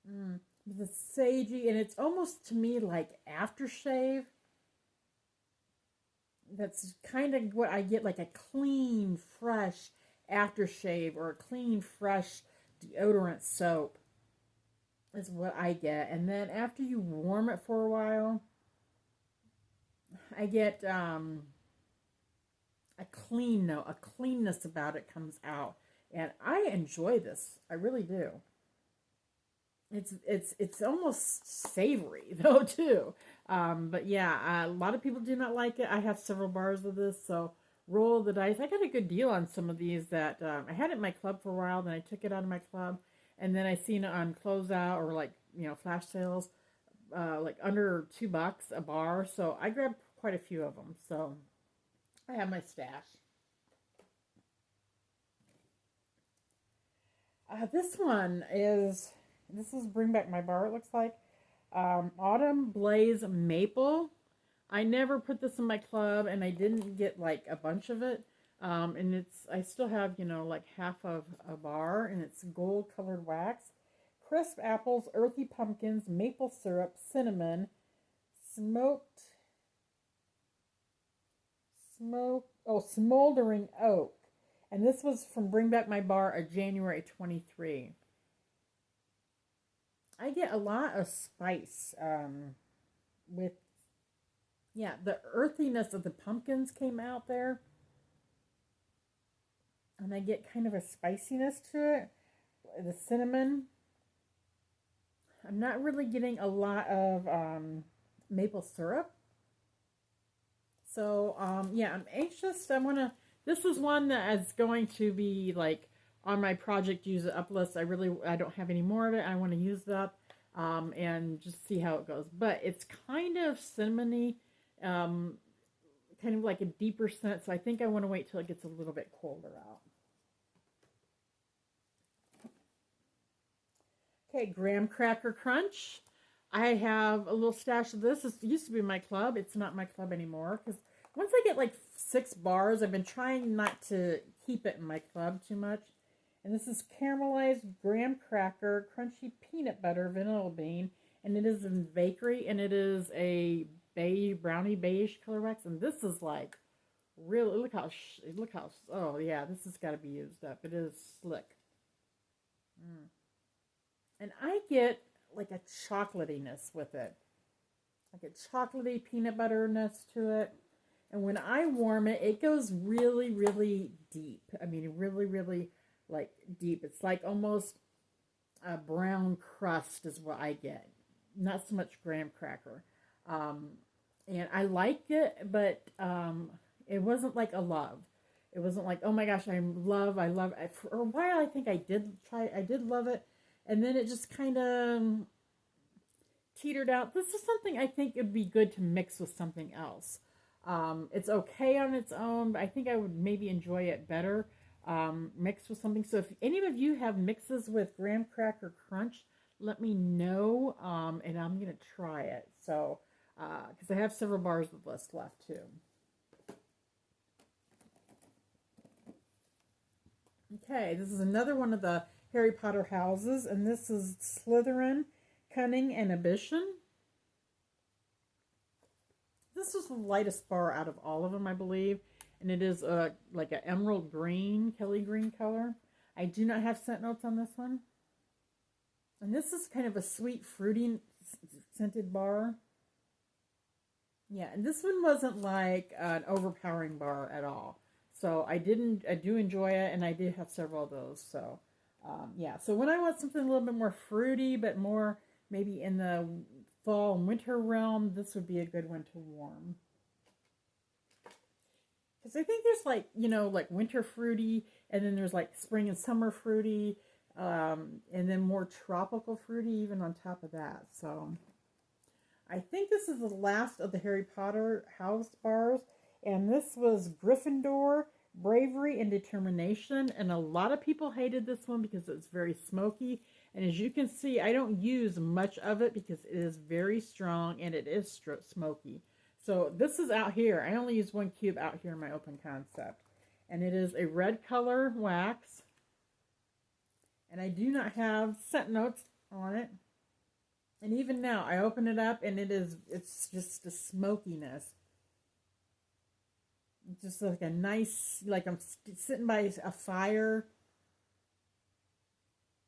The sagey, and it's almost to me like aftershave. That's kind of what I get, like a clean, fresh aftershave or a clean, fresh deodorant soap is what I get. And then after you warm it for a while, I get a cleanness about it comes out. And I enjoy this. I really do. It's almost savory though too, but yeah, a lot of people do not like it. I have several bars of this, so roll the dice. I got a good deal on some of these that I had it in my club for a while. Then I took it out of my club, and then I seen it on closeout or like flash sales, like under $2 a bar. So I grabbed quite a few of them. So I have my stash. This is Bring Back My Bar, it looks like. Autumn Blaze Maple. I never put this in my club, and I didn't get, like, a bunch of it. And I still have, like half of a bar, and it's gold-colored wax. Crisp apples, earthy pumpkins, maple syrup, cinnamon, smoldering oak. And this was from Bring Back My Bar of January 23. I get a lot of spice with, the earthiness of the pumpkins came out there. And I get kind of a spiciness to it. The cinnamon. I'm not really getting a lot of maple syrup. So, I'm anxious. This is one that is going to be like on my project use it up list. I don't have any more of it. I want to use it up and just see how it goes. But it's kind of cinnamony, kind of like a deeper scent. So I think I want to wait till it gets a little bit colder out. Okay, Graham Cracker Crunch. I have a little stash of this. This used to be my club. It's not my club anymore because once I get like 6 bars, I've been trying not to keep it in my club too much. And this is caramelized graham cracker, crunchy peanut butter, vanilla bean, and it is in bakery, and it is a beige, brownie beige color wax. And this is like really look how oh yeah, this has got to be used up. It is slick. Mm. And I get like a chocolatiness with it, like a chocolatey peanut butterness to it. And when I warm it, it goes really, really deep. I mean, really, really like deep. It's like almost a brown crust is what I get. Not so much graham cracker. Um, and I like it, but it wasn't like a love. It wasn't like, oh my gosh, I love it. For a while, I think I did love it. And then it just kind of teetered out. This is something I think it would be good to mix with something else. It's okay on its own, but I think I would maybe enjoy it better mixed with something. So if any of you have mixes with graham cracker crunch, let me know, and I'm going to try it. So, because I have several bars of this left too. Okay, this is another one of the Harry Potter houses, and this is Slytherin, Cunning, and Ambition. This is the lightest bar out of all of them, I believe, and it is like an emerald green, Kelly green color. I do not have scent notes on this one. And this is kind of a sweet, fruity, scented bar. Yeah, and this one wasn't like an overpowering bar at all. So I do enjoy it, and I did have several of those. So, yeah. So when I want something a little bit more fruity, but more maybe in the fall and winter realm, this would be a good one to warm. Because I think there's like, like winter fruity, and then there's like spring and summer fruity, and then more tropical fruity even on top of that. So I think this is the last of the Harry Potter house bars. And this was Gryffindor, Bravery and Determination. And a lot of people hated this one because it's very smoky. And as you can see, I don't use much of it because it is very strong and it is smoky. So this is out here. I only use 1 cube out here in my open concept. And it is a red color wax. And I do not have scent notes on it. And even now, I open it up and it's just a smokiness. It's just like a nice, like I'm sitting by a fire.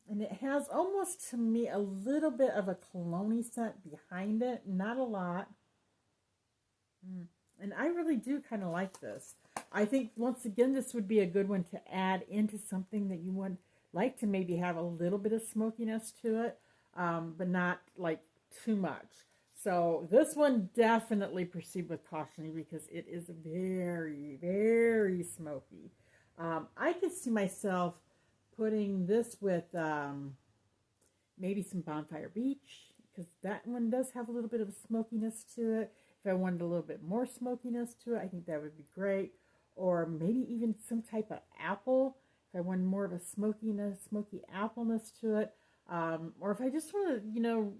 And it has almost to me a little bit of a cologne scent behind it. Not a lot. And I really do kind of like this. I think, once again, this would be a good one to add into something that you would like to maybe have a little bit of smokiness to it, but not like too much. So this one definitely proceed with caution because it is very, very smoky. I could see myself putting this with maybe some Bonfire Beach because that one does have a little bit of smokiness to it. If I wanted a little bit more smokiness to it, I think that would be great. Or maybe even some type of apple. If I wanted more of a smoky appleness to it. Or if I just want to,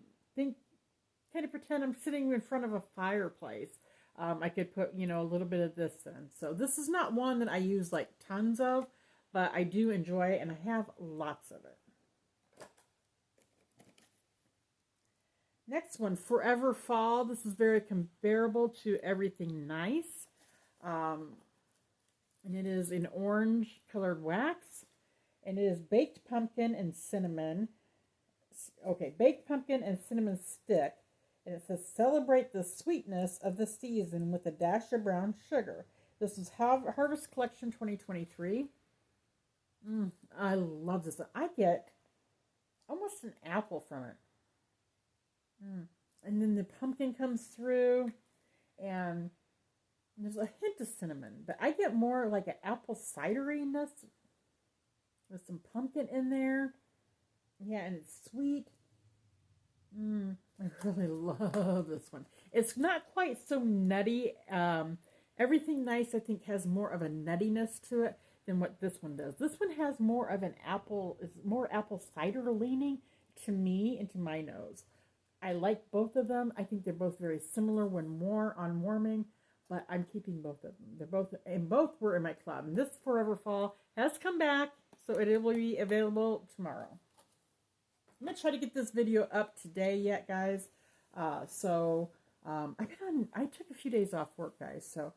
kind of pretend I'm sitting in front of a fireplace. I could put, a little bit of this in. So this is not one that I use like tons of, but I do enjoy it and I have lots of it. Next one, Forever Fall. This is very comparable to Everything Nice. And it is an orange colored wax. And it is baked pumpkin and cinnamon. Okay, baked pumpkin and cinnamon stick. And it says, celebrate the sweetness of the season with a dash of brown sugar. This is Harvest Collection 2023. I love this. I get almost an apple from it. And then the pumpkin comes through, and there's a hint of cinnamon. But I get more like an apple cideriness with some pumpkin in there. Yeah, and it's sweet. I really love this one. It's not quite so nutty. Everything Nice, I think, has more of a nuttiness to it than what this one does. This one has more of an apple, is more apple cider leaning to me and to my nose. I like both of them. I think they're both very similar when on warming, but I'm keeping both of them. Both were in my club. And this Forever Fall has come back, so it will be available tomorrow. I'm gonna try to get this video up today yet, guys. I took a few days off work, guys, so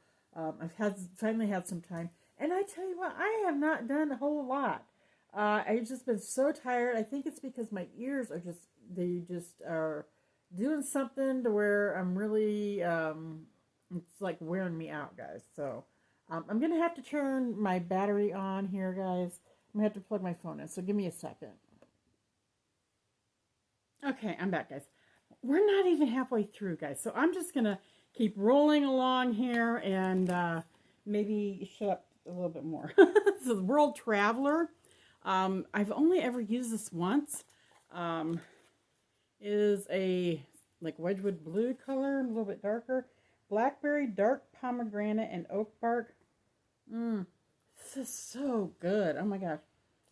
finally had some time. And I tell you what, I have not done a whole lot. I've just been so tired. I think it's because my ears are just are doing something to where I'm really, it's like wearing me out, guys. So I'm going to have to turn my battery on here, guys. I'm going to have to plug my phone in, so give me a second. Okay, I'm back, guys. We're not even halfway through, guys, so I'm just going to keep rolling along here and maybe shut up a little bit more. This is World Traveler. I've only ever used this once. It is a like Wedgwood blue color, a little bit darker. Blackberry, dark pomegranate, and oak bark. This is so good. Oh my gosh.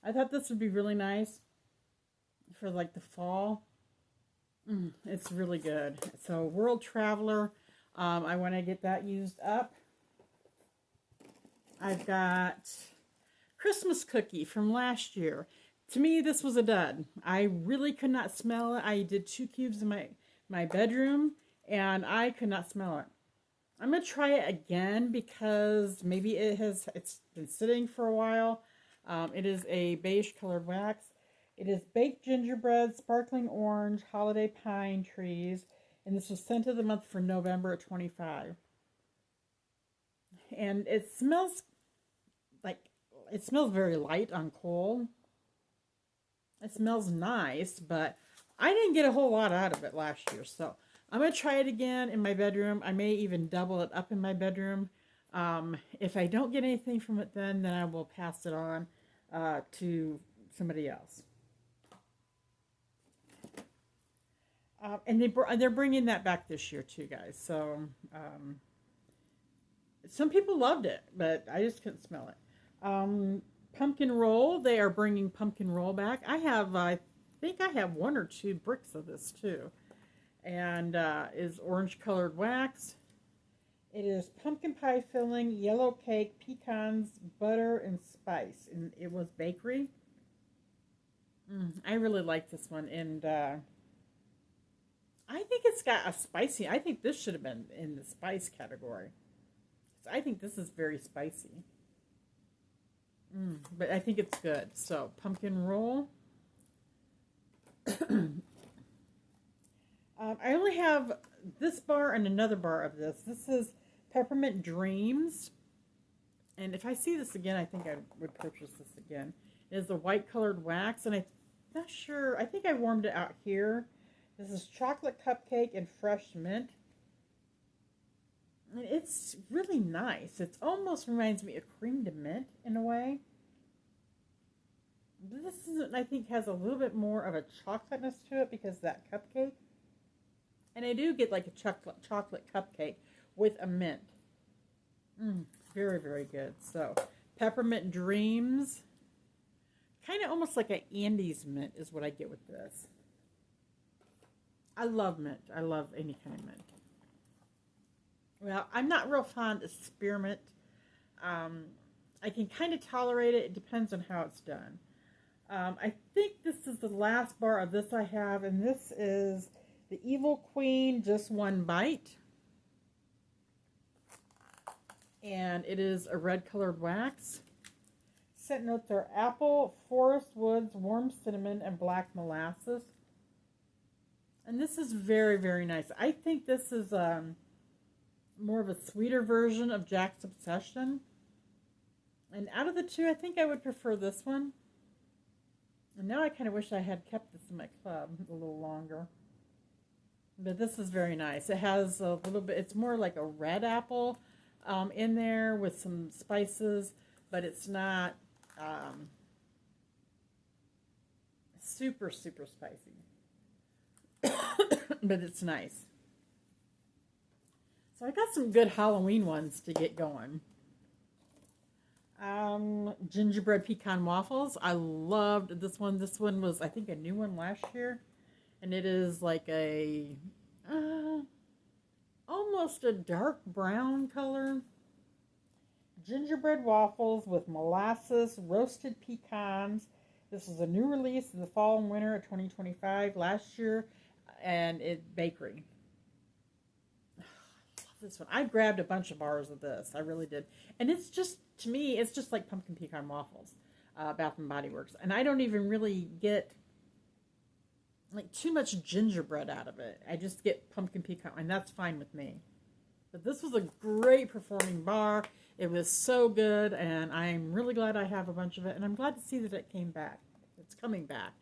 I thought this would be really nice for like the fall. It's really good. So World Traveler. I want to get that used up. I've got Christmas Cookie from last year. To me, this was a dud. I really could not smell it. I did 2 cubes in my bedroom, and I could not smell it. I'm going to try it again because maybe it's been sitting for a while. It is a beige colored wax. It is baked gingerbread, sparkling orange, holiday pine trees, and this was scent of the month for November at 25. And it smells very light on coal. It smells nice, but I didn't get a whole lot out of it last year. So I'm going to try it again in my bedroom. I may even double it up in my bedroom. If I don't get anything from it then I will pass it on to somebody else. And they're bringing that back this year too, guys. So some people loved it, but I just couldn't smell it. Pumpkin roll. They are bringing pumpkin roll back. I think I have 1 or 2 bricks of this too. And is orange colored wax. It is pumpkin pie filling, yellow cake, pecans, butter, and spice. And it was bakery. I really like this one. And I think it's got a spicy. I think this should have been in the spice category. So I think this is very spicy. But I think it's good. So, pumpkin roll. I only have this bar and another bar of this. This is Peppermint Dreams. And if I see this again, I think I would purchase this again. It is a white colored wax. And I'm not sure. I think I warmed it out here. This is chocolate cupcake and fresh mint. And it's really nice. It almost reminds me of cream de mint in a way. This I think has a little bit more of a chocolateness to it because of that cupcake. And I do get like a chocolate cupcake with a mint. Very, very good. So, Peppermint Dreams. Kind of almost like an Andes mint is what I get with this. I love mint. I love any kind of mint. Well, I'm not real fond of spearmint. I can kind of tolerate it. It depends on how it's done. I think this is the last bar of this I have, and this is the Evil Queen, Just One Bite. And it is a red colored wax. Scent notes are apple, forest woods, warm cinnamon, and black molasses. And this is very, very nice. I think this is more of a sweeter version of Jack's Obsession. And out of the two, I think I would prefer this one. And now I kind of wish I had kept this in my club a little longer. But this is very nice. It has a little bit, it's more like a red apple in there with some spices, but it's not super, super spicy. But it's nice. So I got some good Halloween ones to get going. Gingerbread pecan waffles. I loved this one. This one was, I think, a new one last year. And it is like a almost a dark brown color. Gingerbread waffles with molasses, roasted pecans. This is a new release in the fall and winter of 2025 last year, and it's bakery. I love this one. I grabbed a bunch of bars of this. I really did. And it's just, to me, it's just like pumpkin pecan waffles, Bath and Body Works. And I don't even really get like too much gingerbread out of it. I just get pumpkin pecan, and that's fine with me. But this was a great performing bar. It was so good, and I'm really glad I have a bunch of it, and I'm glad to see that it came back. It's coming back.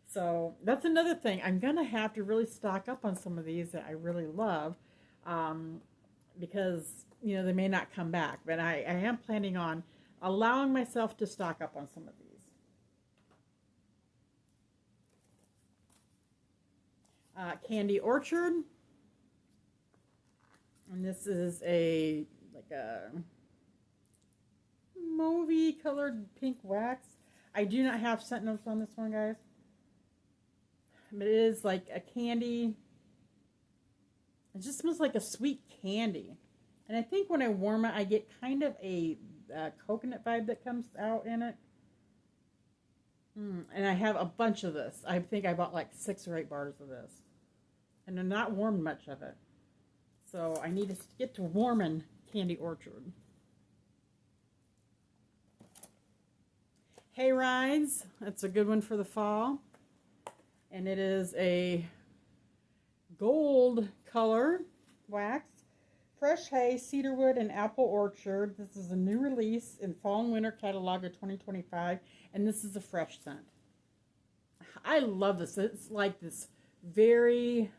So that's another thing. I'm going to have to really stock up on some of these that I really love, because, you know, they may not come back. But I am planning on allowing myself to stock up on some of these. Candy Orchard. And this is a mauvey colored pink wax. I do not have scent notes on this one, guys. But it is like a candy. It just smells like a sweet candy. And I think when I warm it, I get kind of a coconut vibe that comes out in it. And I have a bunch of this. I think I bought like 6 or 8 bars of this. And I'm not warmed much of it. So I need to get to warming Candy Orchard. Hay Rides. That's a good one for the fall. And it is a gold color wax. Fresh hay, cedarwood, and apple orchard. This is a new release in fall and winter catalog of 2025. And this is a fresh scent. I love this. It's like this very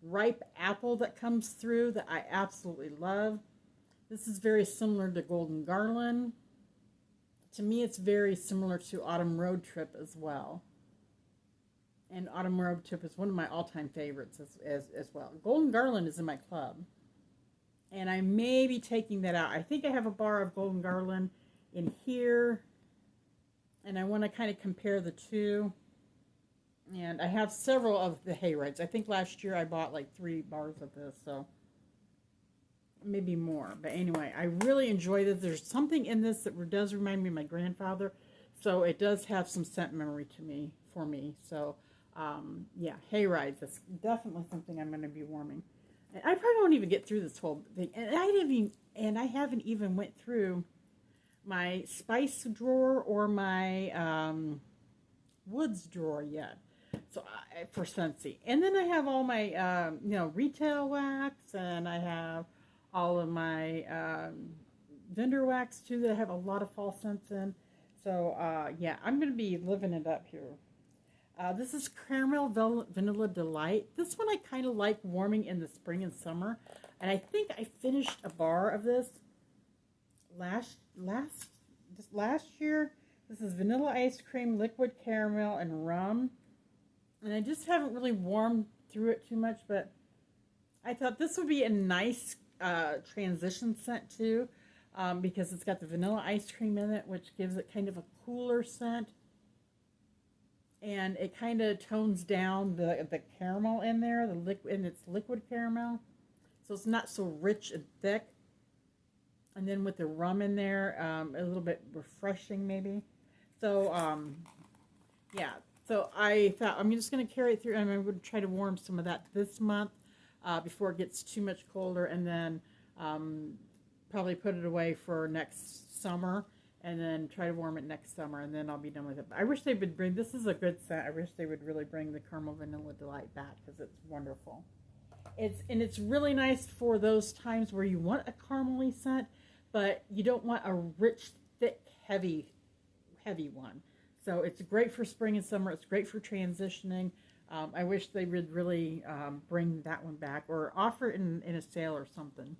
ripe apple that comes through that I absolutely love. This is very similar to Golden Garland. To me, it's very similar to Autumn Road Trip as well. And Autumn Road Trip is one of my all-time favorites as well. Golden Garland is in my club. And I may be taking that out. I think I have a bar of Golden Garland in here. And I want to kind of compare the two. And I have several of the hay rides. I think last year I bought like 3 bars of this, so maybe more. But anyway, I really enjoy this. There's something in this that does remind me of my grandfather, so it does have some scent memory for me. So, yeah, hay rides. That's definitely something I'm going to be warming. And I probably won't even get through this whole thing. And I haven't even went through my spice drawer or my woods drawer yet. So for Scentsy. And then I have all my, retail wax, and I have all of my vendor wax too that I have a lot of fall scents in. So yeah, I'm going to be living it up here. This is Caramel Vanilla Delight. This one I kind of like warming in the spring and summer. And I think I finished a bar of this last year. This is vanilla ice cream, liquid caramel, and rum. And I just haven't really warmed through it too much, but I thought this would be a nice transition scent too, because it's got the vanilla ice cream in it, which gives it kind of a cooler scent. And it kind of tones down the caramel in there, and it's liquid caramel. So it's not so rich and thick. And then with the rum in there, a little bit refreshing maybe. So, yeah. So I thought I'm just going to carry it through, and I'm going to try to warm some of that this month before it gets too much colder, and then probably put it away for next summer, and then try to warm it next summer, and then I'll be done with it. But I wish they would bring, this is a good scent, I wish they would really bring the Caramel Vanilla Delight back, because it's wonderful. It's really nice for those times where you want a caramely scent, but you don't want a rich, thick, heavy one. So it's great for spring and summer. It's great for transitioning. I wish they would really bring that one back or offer it in a sale or something.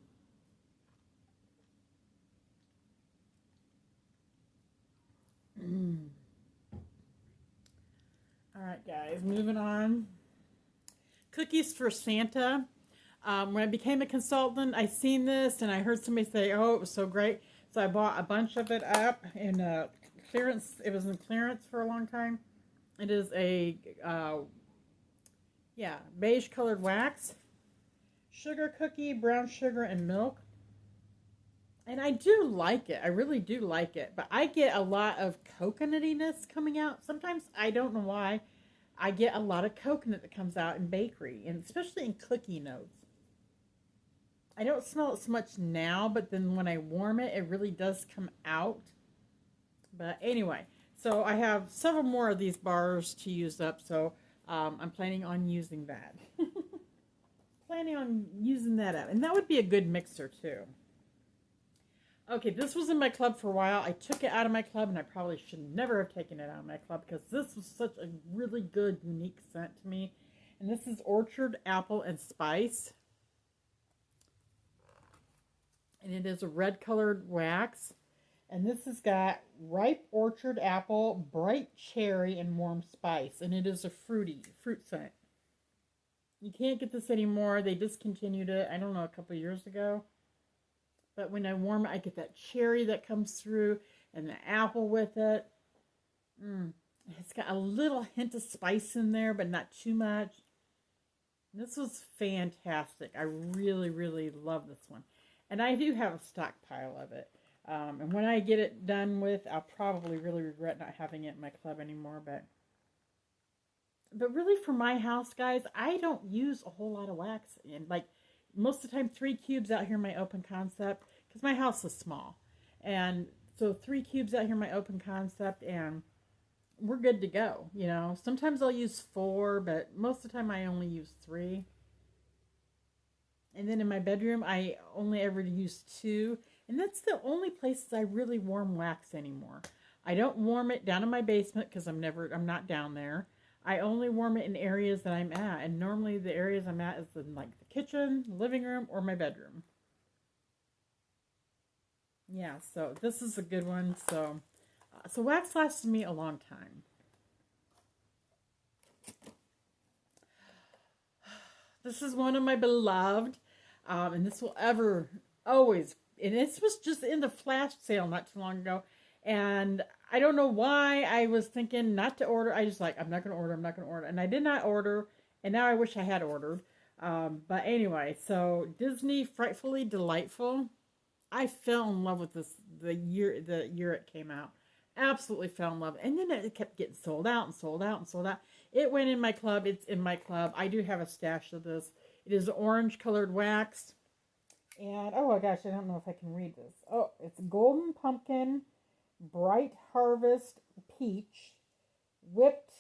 All right, guys, moving on. Cookies for Santa. When I became a consultant, I seen this and I heard somebody say, "Oh, it was so great." So I bought a bunch of it up in clearance. It was in clearance for a long time. It is a Yeah, beige colored wax, sugar cookie, brown sugar, and milk. And I do like it. I really do like it. But I get a lot of coconutiness coming out. Sometimes I don't know why. I get a lot of coconut that comes out in bakery, and especially in cookie notes. I don't smell it so much now, but then when I warm it, it really does come out. But anyway, so I have several more of these bars to use up, so I'm planning on using that. Planning on using that up. And that would be a good mixer, too. Okay, this was in my club for a while. I took it out of my club, and I probably should never have taken it out of my club because this was such a really good, unique scent to me. And this is Orchard Apple and Spice. And it is a red colored wax. And this has got ripe orchard apple, bright cherry, and warm spice. And it is a fruit scent. You can't get this anymore. They discontinued it, I don't know, a couple of years ago. But when I warm it, I get that cherry that comes through and the apple with it. It's got a little hint of spice in there, but not too much. This was fantastic. I really, really love this one. And I do have a stockpile of it. And when I get it done with, I'll probably really regret not having it in my club anymore. But really for my house, guys, I don't use a whole lot of wax. And like most of the time, 3 cubes out here in my open concept, because my house is small. And so 3 cubes out here in my open concept, and we're good to go, you know. Sometimes I'll use 4, but most of the time I only use 3. And then in my bedroom, I only ever use 2. And that's the only places I really warm wax anymore. I don't warm it down in my basement because I'm not down there. I only warm it in areas that I'm at. And normally the areas I'm at is in like the kitchen, living room, or my bedroom. Yeah, so this is a good one. So wax lasted me a long time. This is one of my beloved. And this will always, and this was just in the flash sale not too long ago. And I don't know why I was thinking not to order. I just I'm not going to order. And I did not order. And now I wish I had ordered. But anyway, so Disney Frightfully Delightful. I fell in love with this the year it came out. Absolutely fell in love. And then it kept getting sold out and sold out and sold out. It went in my club. It's in my club. I do have a stash of this. It is orange colored wax. And, oh my gosh, I don't know if I can read this. Oh, it's golden pumpkin, bright harvest peach, whipped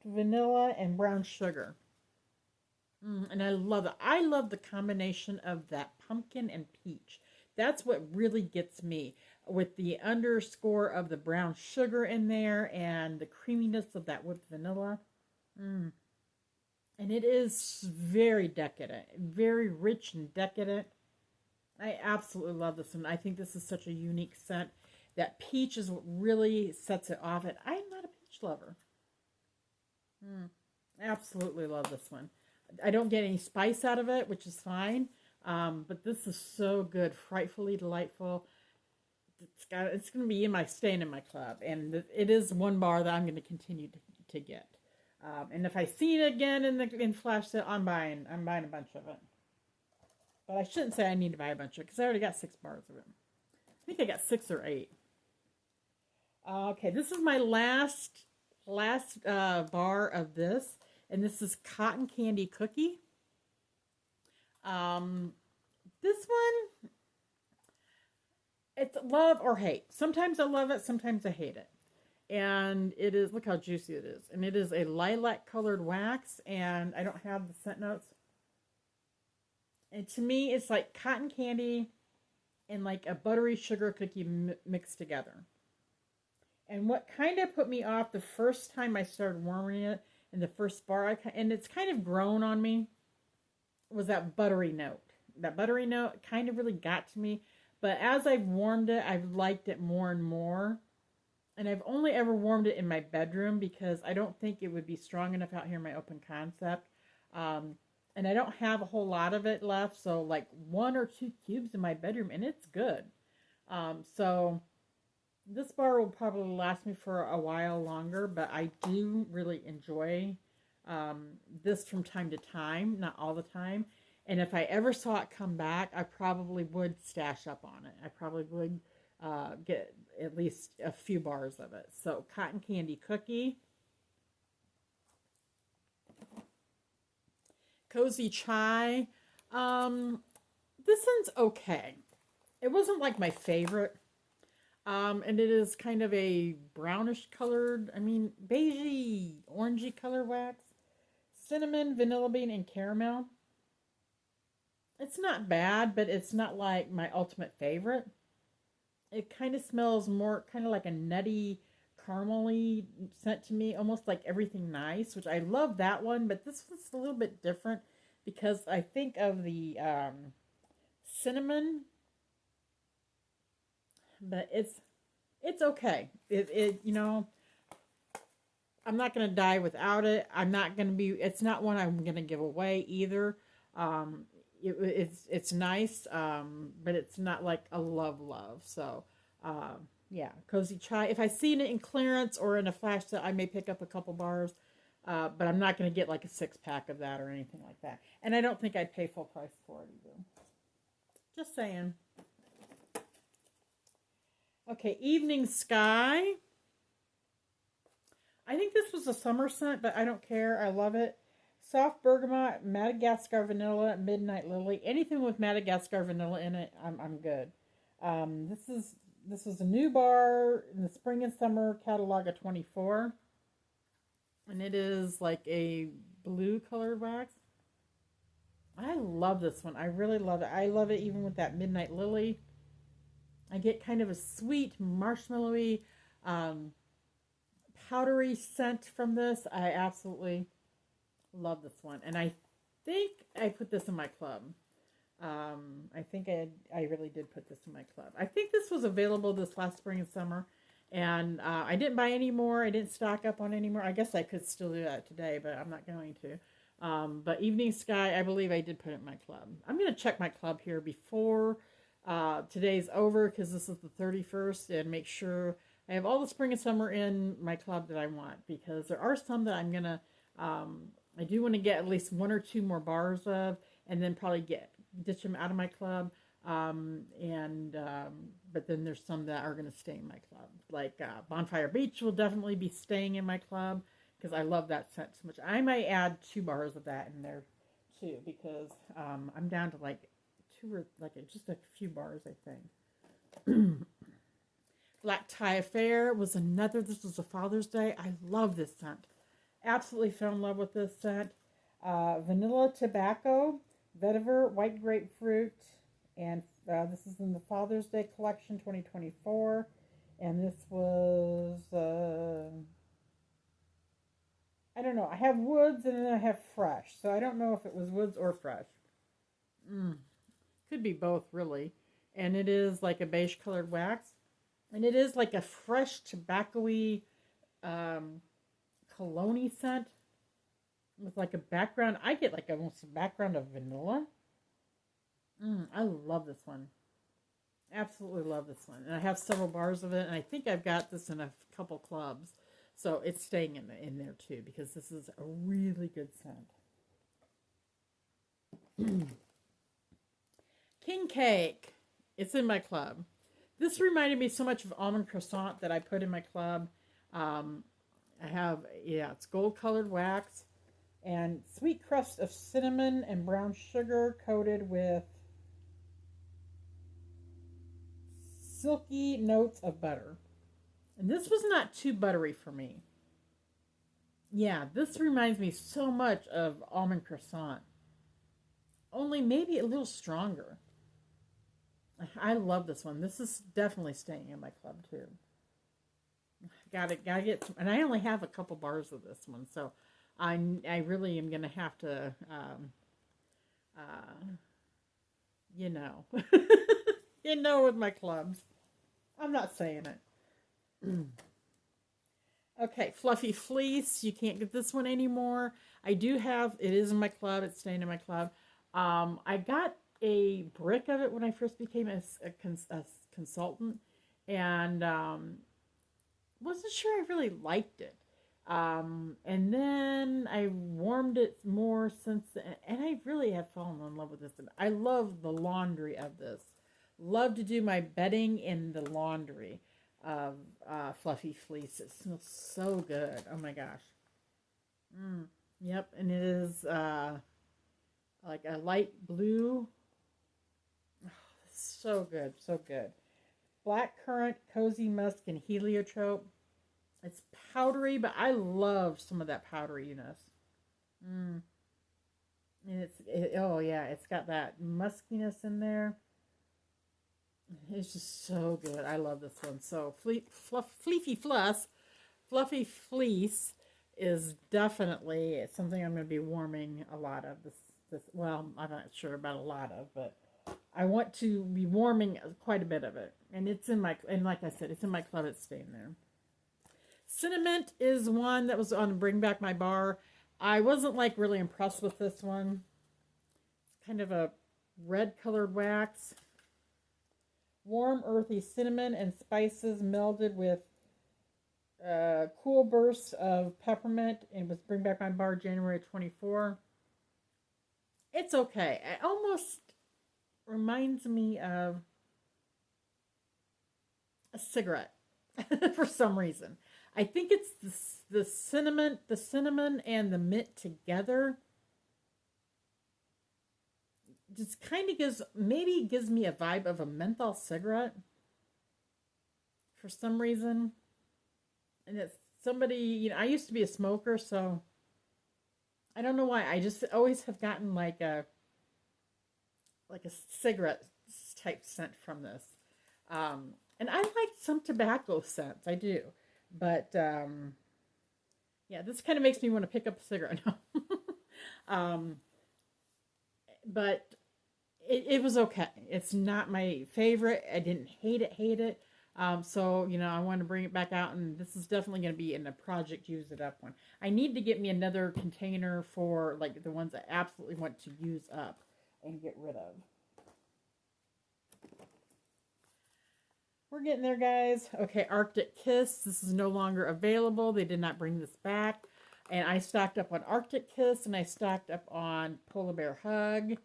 vanilla, and brown sugar. And I love it. I love the combination of that pumpkin and peach. That's what really gets me, with the underscore of the brown sugar in there and the creaminess of that whipped vanilla. And it is very decadent, very rich and decadent. I absolutely love this one. I think this is such a unique scent. That peach is what really sets it off. And I'm not a peach lover. Absolutely love this one. I don't get any spice out of it, which is fine. But this is so good. Frightfully Delightful. It's going to be staying in my club. And it is one bar that I'm going to continue to get. And if I see it again in flash sale, I'm buying a bunch of it. But I shouldn't say I need to buy a bunch of it because I already got 6 bars of it. I think I got 6 or 8. Okay, this is my last bar of this. And this is Cotton Candy Cookie. This one, it's love or hate. Sometimes I love it, sometimes I hate it. And it is, look how juicy it is. And it is a lilac colored wax, and I don't have the scent notes. And to me, it's like cotton candy and like a buttery sugar cookie mixed together. And what kind of put me off the first time I started warming it, in the first bar, and it's kind of grown on me, was that buttery note. That buttery note kind of really got to me. But as I've warmed it, I've liked it more and more. And I've only ever warmed it in my bedroom because I don't think it would be strong enough out here in my open concept. And I don't have a whole lot of it left. So like 1 or 2 cubes in my bedroom, and it's good. So this bar will probably last me for a while longer, but I do really enjoy this from time to time, not all the time. And if I ever saw it come back, I probably would stash up on it. I probably would get at least a few bars of it. So cotton candy cookie, cozy chai. This one's okay. It wasn't like my favorite. And it is kind of a brownish colored, beigey, orangey color wax. Cinnamon, vanilla bean, and caramel. It's not bad, but it's not like my ultimate favorite. It kind of smells more kind of like a nutty, caramely scent to me, almost like Everything Nice, which I love that one, but this one's a little bit different because I think of the cinnamon, but it's okay. I'm not gonna die without it. I'm not gonna be. It's not one I'm gonna give away either. Um, it's nice, but it's not like a love. So, yeah, cozy chai. If I see it in clearance or in a flash sale, I may pick up a couple bars. But I'm not gonna get like a 6-pack of that or anything like that. And I don't think I'd pay full price for it either. Just saying. Okay, Evening Sky. I think this was a summer scent, but I don't care. I love it. Soft bergamot, Madagascar vanilla, midnight lily. Anything with Madagascar vanilla in it, I'm good. This is a new bar in the spring and summer catalog of 24, and it is like a blue colored wax. I love this one. I really love it. I love it even with that midnight lily. I get kind of a sweet, marshmallowy, powdery scent from this. I absolutely love this one. And I think I put this in my club. I think I really did put this in my club. I think this was available this last spring and summer. And I didn't buy any more. I didn't stock up on any more. I guess I could still do that today, but I'm not going to. But Evening Sky, I believe I did put it in my club. I'm going to check my club here before today's over because this is the 31st and make sure I have all the spring and summer in my club that I want because there are some that I'm going to, I do want to get at least 1 or 2 more bars of and then probably ditch them out of my club. But then there's some that are going to stay in my club. Like Bonfire Beach will definitely be staying in my club because I love that scent so much. I might add 2 bars of that in there too because I'm down to like 2 or like just a few bars, I think. Black Tie Affair was another. This was a Father's Day. I love this scent. Absolutely fell in love with this scent. Vanilla Tobacco, Vetiver, White Grapefruit, and this is in the Father's Day collection 2024. And this was, I don't know. I have Woods and then I have Fresh. So I don't know if it was Woods or Fresh. Could be both, really. And it is like a beige colored wax. And it is like a fresh tobacco-y cologne scent with like a background. I get like almost a background of vanilla. I love this one. Absolutely love this one. And I have several bars of it. And I think I've got this in a couple clubs. So it's staying in there too because this is a really good scent. King Cake. It's in my club. This reminded me so much of Almond Croissant that I put in my club. I have, it's gold colored wax and sweet crust of cinnamon and brown sugar coated with silky notes of butter. And this was not too buttery for me. Yeah, this reminds me so much of Almond Croissant. Only maybe a little stronger. I love this one. This is definitely staying in my club too. Gotta get some, and I only have a couple bars of this one, so I really am gonna have to, with my clubs. I'm not saying it. Okay, Fluffy Fleece. You can't get this one anymore. I do have. It is in my club. It's staying in my club. I got a brick of it when I first became a consultant, and wasn't sure I really liked it. And then I warmed it more since, and I really have fallen in love with this. And I love the laundry of this. Love to do my bedding in the laundry of Fluffy Fleece. It smells so good. Oh my gosh. Yep, and it is like a light blue. Oh, so good, so good. Black currant, cozy musk, and heliotrope. It's powdery, but I love some of that powderiness. And oh yeah, it's got that muskiness in there. It's just so good. I love this one. So Fluffy Fleece is definitely something I'm going to be warming a lot of. Well, I'm not sure about a lot of, but I want to be warming quite a bit of it. And it's in my, and like I said, it's in my club. It's staying there. Cinnamon is one that was on Bring Back My Bar. I wasn't like really impressed with this one. It's kind of a red colored wax. Warm, earthy cinnamon and spices melded with cool bursts of peppermint. It was Bring Back My Bar January 24. It's okay. It almost reminds me of a cigarette for some reason. I think it's the cinnamon and the mint together. Just kind of gives me a vibe of a menthol cigarette for some reason. And it's somebody, I used to be a smoker, so I don't know why. I just always have gotten like a cigarette type scent from this. And I like some tobacco scents. I do. But, yeah, this kind of makes me want to pick up a cigarette now. But it was okay. It's not my favorite. I didn't hate it. So, I want to bring it back out, and this is definitely going to be in a project use it up one. I need to get me another container for, like, the ones I absolutely want to use up and get rid of. We're getting there, guys. Okay, Arctic Kiss. This is no longer available. They did not bring this back. And I stocked up on Arctic Kiss, and I stocked up on Polar Bear Hug.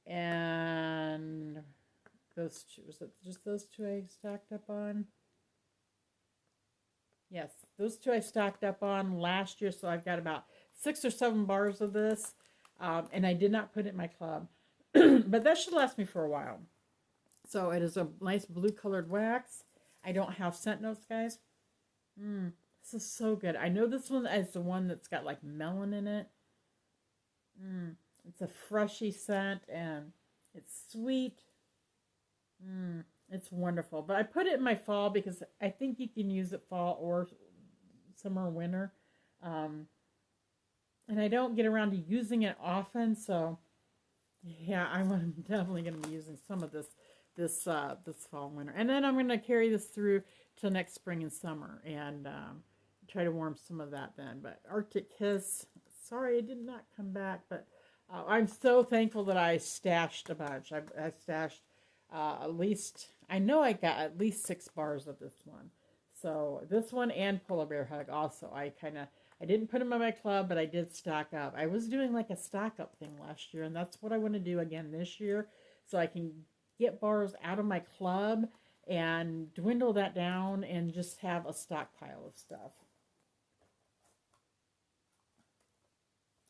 And those two. Was it just those two I stocked up on? Yes, those two I stocked up on last year. So I've got about 6 or 7 bars of this. And I did not put it in my club. But that should last me for a while. So it is a nice blue colored wax. I don't have scent notes, guys. This is so good. I know this one is the one that's got like melon in it. It's a freshy scent and it's sweet. It's wonderful. But I put it in my fall because I think you can use it fall or summer or winter. And I don't get around to using it often. So yeah, I'm definitely going to be using some of this fall and winter. And then I'm going to carry this through till next spring and summer and try to warm some of that then. But Arctic Kiss, sorry it did not come back, but I'm so thankful that I stashed a bunch. I stashed at least, I know I got at least 6 bars of this one. So this one and Polar Bear Hug also. I didn't put them in my club, but I did stock up. I was doing like a stock up thing last year, and that's what I want to do again this year. So I can get bars out of my club and dwindle that down and just have a stockpile of stuff.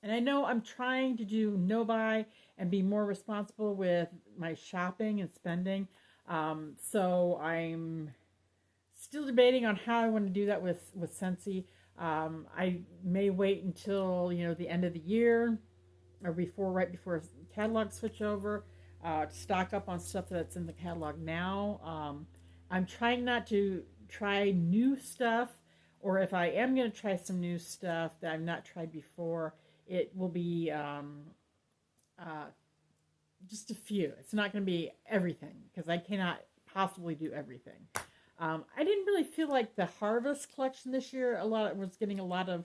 And I know I'm trying to do no buy and be more responsible with my shopping and spending. So I'm still debating on how I want to do that with Scentsy. I may wait until, the end of the year or right before catalog switch over. To stock up on stuff that's in the catalog now. I'm trying not to try new stuff, or if I am going to try some new stuff that I've not tried before, it will be just a few. It's not going to be everything, because I cannot possibly do everything. I didn't really feel like the Harvest collection this year, was getting a lot of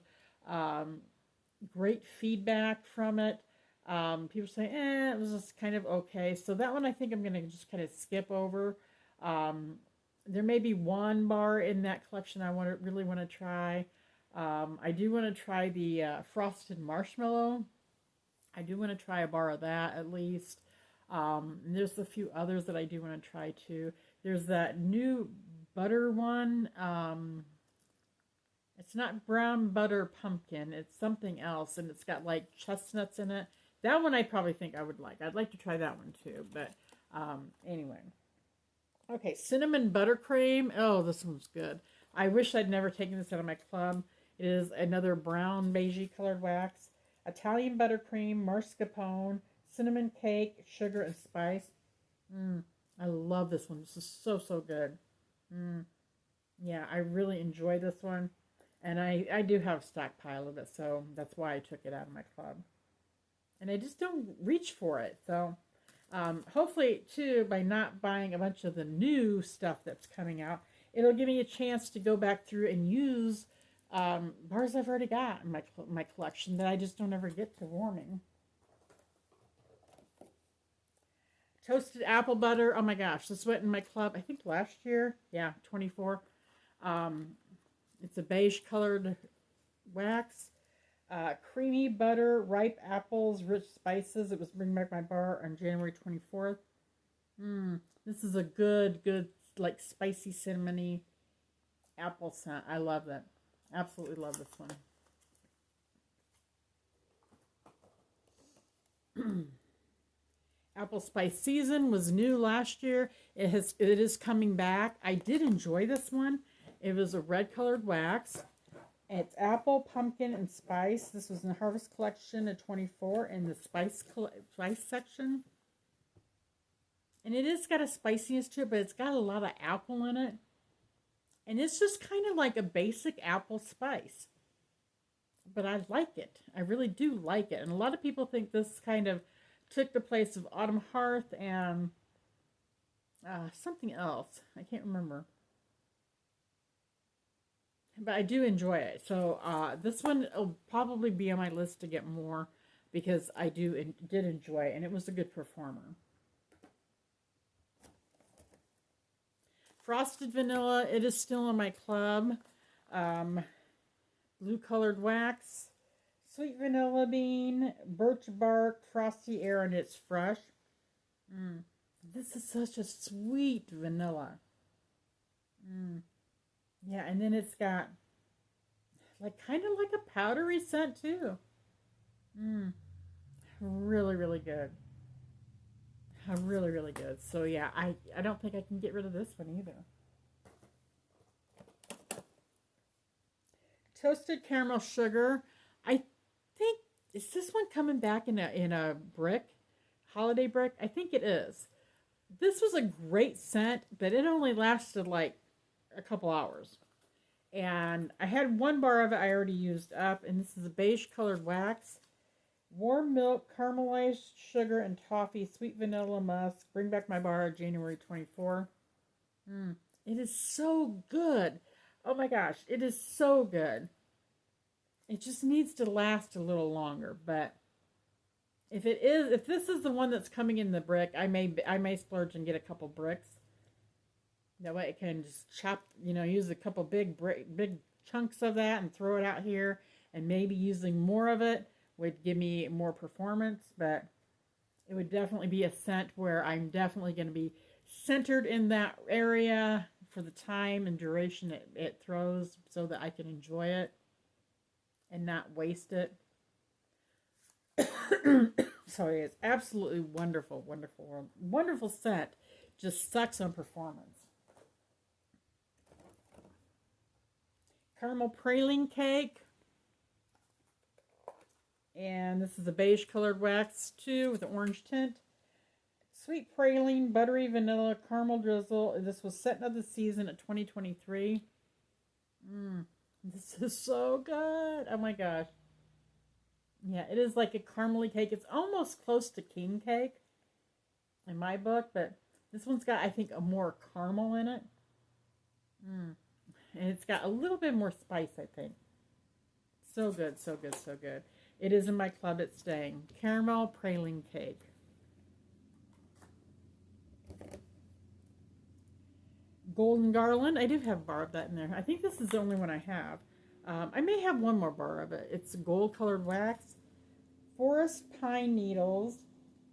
great feedback from it. People say, it was just kind of okay. So that one I think I'm going to just kind of skip over. There may be one bar in that collection I really want to try. I do want to try the frosted marshmallow. I do want to try a bar of that at least. And there's a few others that I do want to try too. There's that new butter one. It's not brown butter pumpkin. It's something else, and it's got like chestnuts in it. That one I probably think I would like. I'd like to try that one too. But anyway. Okay, cinnamon buttercream. Oh, this one's good. I wish I'd never taken this out of my club. It is another brown beigey colored wax. Italian buttercream, mascarpone, cinnamon cake, sugar, and spice. I love this one. This is so, so good. Yeah, I really enjoy this one. And I do have a stockpile of it, so that's why I took it out of my club. And I just don't reach for it. So hopefully, too, by not buying a bunch of the new stuff that's coming out, it'll give me a chance to go back through and use bars I've already got in my collection that I just don't ever get to warming. Toasted apple butter. Oh my gosh, this went in my club, I think last year. Yeah, 24. It's a beige colored wax. Creamy butter, ripe apples, rich spices. It was bringing back my bar on January 24th. This is a good, like spicy cinnamony apple scent. I love that. Absolutely love this one. Apple Spice Season was new last year. It is coming back. I did enjoy this one. It was a red colored wax. It's apple, pumpkin, and spice. This was in the Harvest Collection at 24 in the spice section. And it is got a spiciness to it, but it's got a lot of apple in it. And it's just kind of like a basic apple spice. But I like it. I really do like it. And a lot of people think this kind of took the place of Autumn Hearth and something else. I can't remember. But I do enjoy it. So this one will probably be on my list to get more because I did enjoy it. And it was a good performer. Frosted Vanilla. It is still in my club. Blue colored wax. Sweet vanilla bean, birch bark, frosty air, and it's fresh. This is such a sweet vanilla. Yeah, and then it's got like kind of like a powdery scent too. Really, really good. Really, really good. So yeah, I don't think I can get rid of this one either. Toasted caramel sugar. I think, is this one coming back in a brick? Holiday brick? I think it is. This was a great scent, but it only lasted like a couple hours. And I had one bar of it I already used up, and this is a beige colored wax. Warm milk, caramelized sugar, and toffee, sweet vanilla musk. Bring back my bar January 24. It is so good. Oh my gosh, it is so good. It just needs to last a little longer, but if this is the one that's coming in the brick, I may splurge and get a couple bricks. That way I can just chop, use a couple big chunks of that and throw it out here, and maybe using more of it would give me more performance, but it would definitely be a scent where I'm definitely going to be centered in that area for the time and duration it throws so that I can enjoy it and not waste it. So it's absolutely wonderful, wonderful, wonderful scent. Just sucks on performance. Caramel praline cake. And this is a beige colored wax too with an orange tint. Sweet praline, buttery vanilla, caramel drizzle. This was scent of the season at 2023. This is so good. Oh my gosh. Yeah, it is like a caramely cake. It's almost close to king cake in my book, but this one's got, I think, a more caramel in it. And it's got a little bit more spice, I think. So good, so good, so good. It is in my club. It's staying. Caramel praline cake. Golden Garland. I do have a bar of that in there. I think this is the only one I have. I may have one more bar of it. It's gold colored wax. Forest pine needles,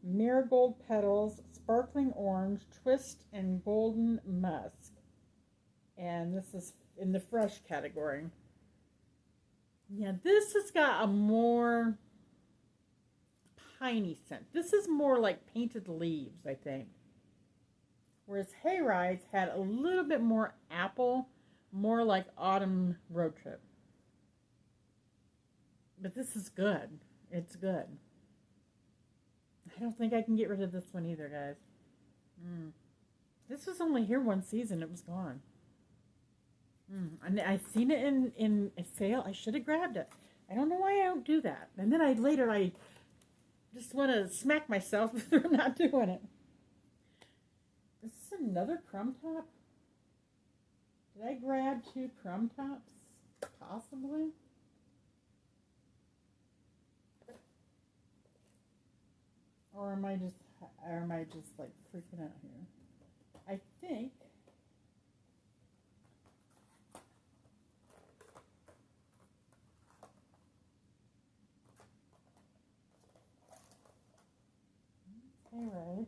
marigold petals, sparkling orange, twist, and golden musk. And this is in the fresh category. Yeah, this has got a more piney scent. This is more like painted leaves, I think. Whereas Hayrides had a little bit more apple, more like autumn road trip. But this is good. It's good. I don't think I can get rid of this one either, guys. This was only here one season. It was gone. And I seen it in a sale. I should have grabbed it. I don't know why I don't do that. And then I just want to smack myself for not doing it. Is this another crumb top? Did I grab 2 crumb tops? Possibly. Or am I just like freaking out here? I think right.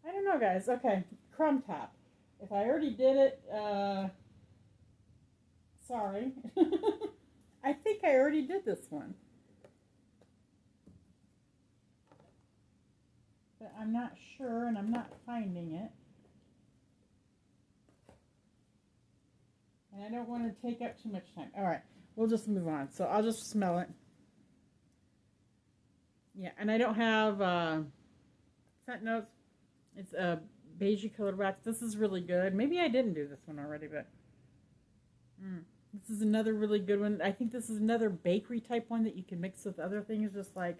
I don't know, guys. Okay, crumb top. If I already did it, sorry. I think I already did this one. But I'm not sure, and I'm not finding it. And I don't want to take up too much time. All right, we'll just move on. So I'll just smell it. Yeah, and I don't have scent notes. It's a beigey colored wax. This is really good. Maybe I didn't do this one already, but this is another really good one. I think this is another bakery type one that you can mix with other things, just like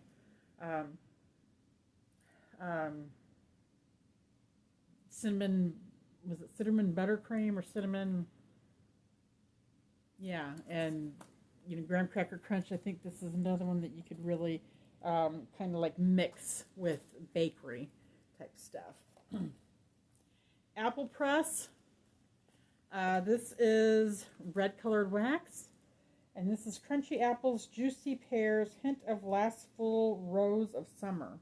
cinnamon. Was it cinnamon buttercream or cinnamon? Yeah, and graham cracker crunch. I think this is another one that you could really kind of like mix with bakery type stuff. Apple press. This is red colored wax, and this is crunchy apples, juicy pears, hint of last full rose of summer.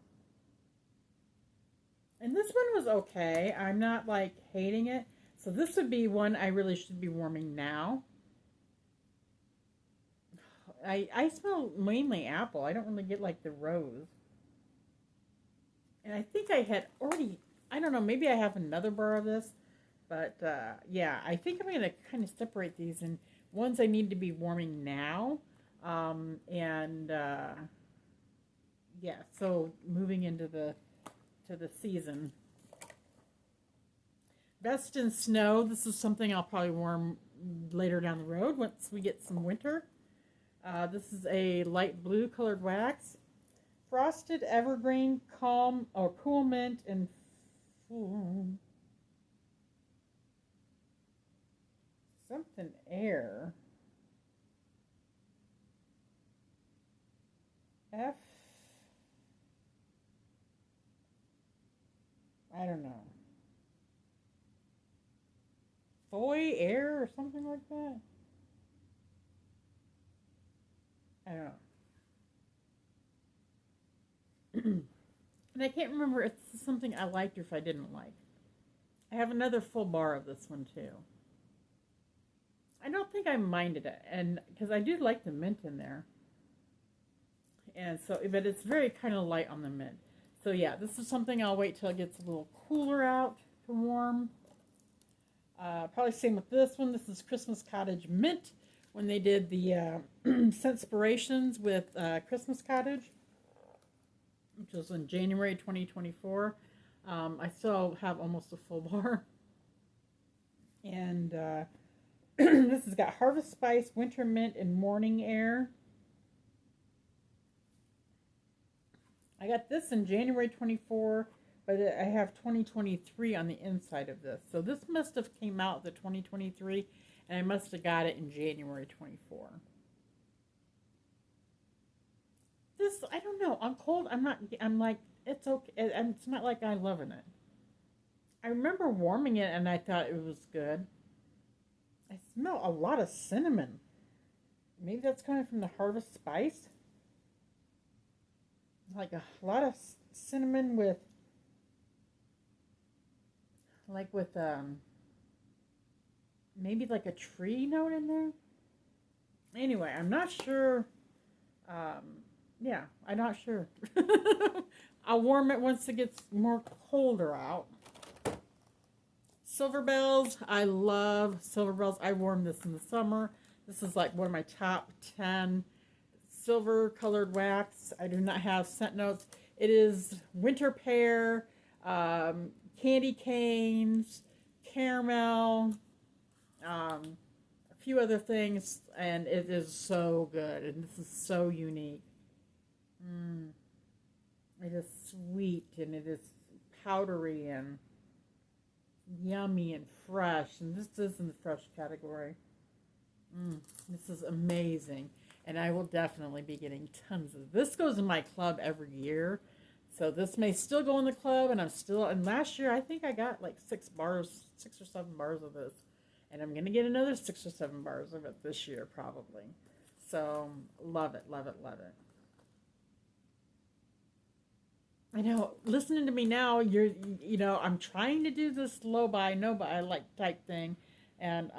And this one was okay. I'm not like hating it. So this would be one I really should be warming now. I smell mainly apple. I don't really get like the rose. And I think I had already, I don't know, maybe I have another bar of this. But yeah, I think I'm going to kind of separate these in ones I need to be warming now. Yeah, so moving into the season. Best in Snow. This is something I'll probably warm later down the road once we get some winter. This is a light blue colored wax. Frosted Evergreen, Calm or Cool Mint, and something air. I don't know. Foy air or something like that. I don't know. And I can't remember if this is something I liked or if I didn't like. I have another full bar of this one too. I don't think I minded it, and because I do like the mint in there. And so, but it's very kind of light on the mint. So yeah, this is something I'll wait till it gets a little cooler out to warm. Probably same with this one. This is Christmas Cottage Mint. When they did the Scentspirations with Christmas Cottage, which was in January 2024. I still have almost a full bar. And this has got Harvest Spice, Winter Mint, and Morning Air. I got this in January 24, but I have 2023 on the inside of this. So this must have came out the 2023, and I must have got it in January 24. This, I don't know. I'm cold. I'm it's okay. And it's not like I'm loving it. I remember warming it and I thought it was good. I smell a lot of cinnamon. Maybe that's coming from the harvest spice. Like a lot of cinnamon with, like with, maybe like a tree note in there. Anyway, I'm not sure. Yeah, I'm not sure. I'll warm it once it gets more colder out. Silver bells. I love silver bells. I warm this in the summer. This is like one of my top 10 silver colored wax. I do not have scent notes. It is winter pear, candy canes, caramel, a few other things, and it is so good. And this is so unique. It is sweet and it is powdery and yummy and fresh. And this is in the fresh category. This is amazing. And I will definitely be getting tons of this. This goes in my club every year. So this may still go in the club. And last year I think I got like 6 or 7 bars of this. And I'm going to get another 6 or 7 bars of it this year probably. So love it, love it, love it. I know, listening to me now, I'm trying to do this low buy, no buy like type thing. And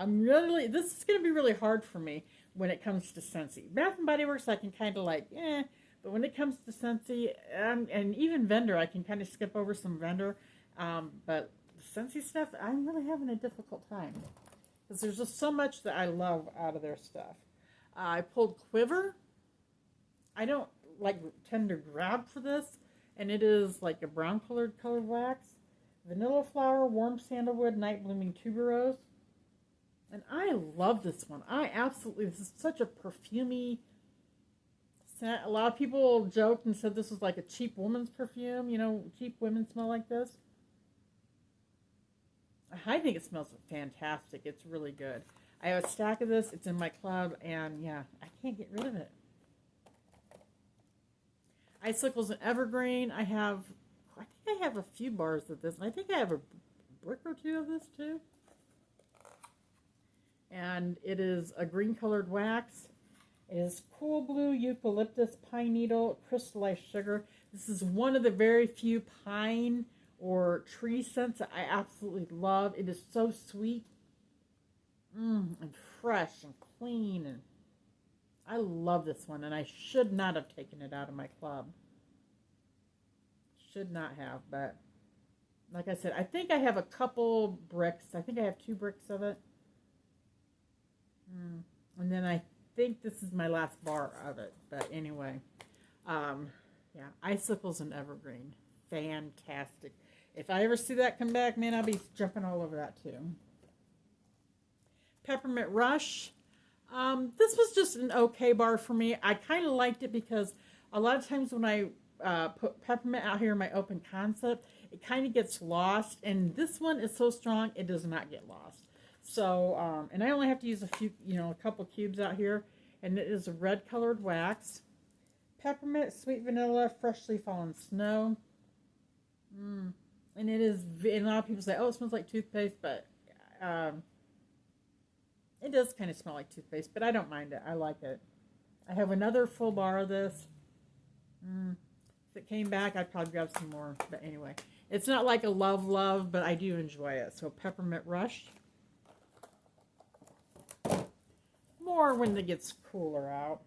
this is going to be really hard for me when it comes to Scentsy. Bath and Body Works, I can kind of like, but when it comes to Scentsy, and even vendor, I can kind of skip over some vendor. But the Scentsy stuff, I'm really having a difficult time. Because there's just so much that I love out of their stuff. I pulled Quiver. I don't tend to grab for this. And it is like a brown colored wax. Vanilla flower, warm sandalwood, night blooming tuberose. And I love this one. This is such a perfumey scent. A lot of people joked and said this was like a cheap woman's perfume. Cheap women smell like this. I think it smells fantastic. It's really good. I have a stack of this. It's in my club. And yeah, I can't get rid of it. Icicles and Evergreen. I think I have a few bars of this. And I think I have a brick or two of this too. And it is a green colored wax. It is cool blue eucalyptus, pine needle, crystallized sugar. This is one of the very few pine or tree scents that I absolutely love. It is so sweet and fresh and clean, and I love this one, and I should not have taken it out of my club. Should not have, but like I said, I think I have a couple bricks. I think I have 2 bricks of it. And then I think this is my last bar of it. But anyway, yeah, Icicles and Evergreen. Fantastic. If I ever see that come back, man, I'll be jumping all over that too. Peppermint Rush. This was just an okay bar for me. I kind of liked it because a lot of times when I put peppermint out here in my open concept, it kind of gets lost. And this one is so strong, it does not get lost. So, and I only have to use a couple cubes out here. And it is a red colored wax. Peppermint, sweet vanilla, freshly fallen snow. And it is, and a lot of people say, oh, it smells like toothpaste, but it does kind of smell like toothpaste, but I don't mind it. I like it. I have another full bar of this. If it came back, I'd probably grab some more. But anyway, it's not like a love, but I do enjoy it. So Peppermint Rush. More when it gets cooler out.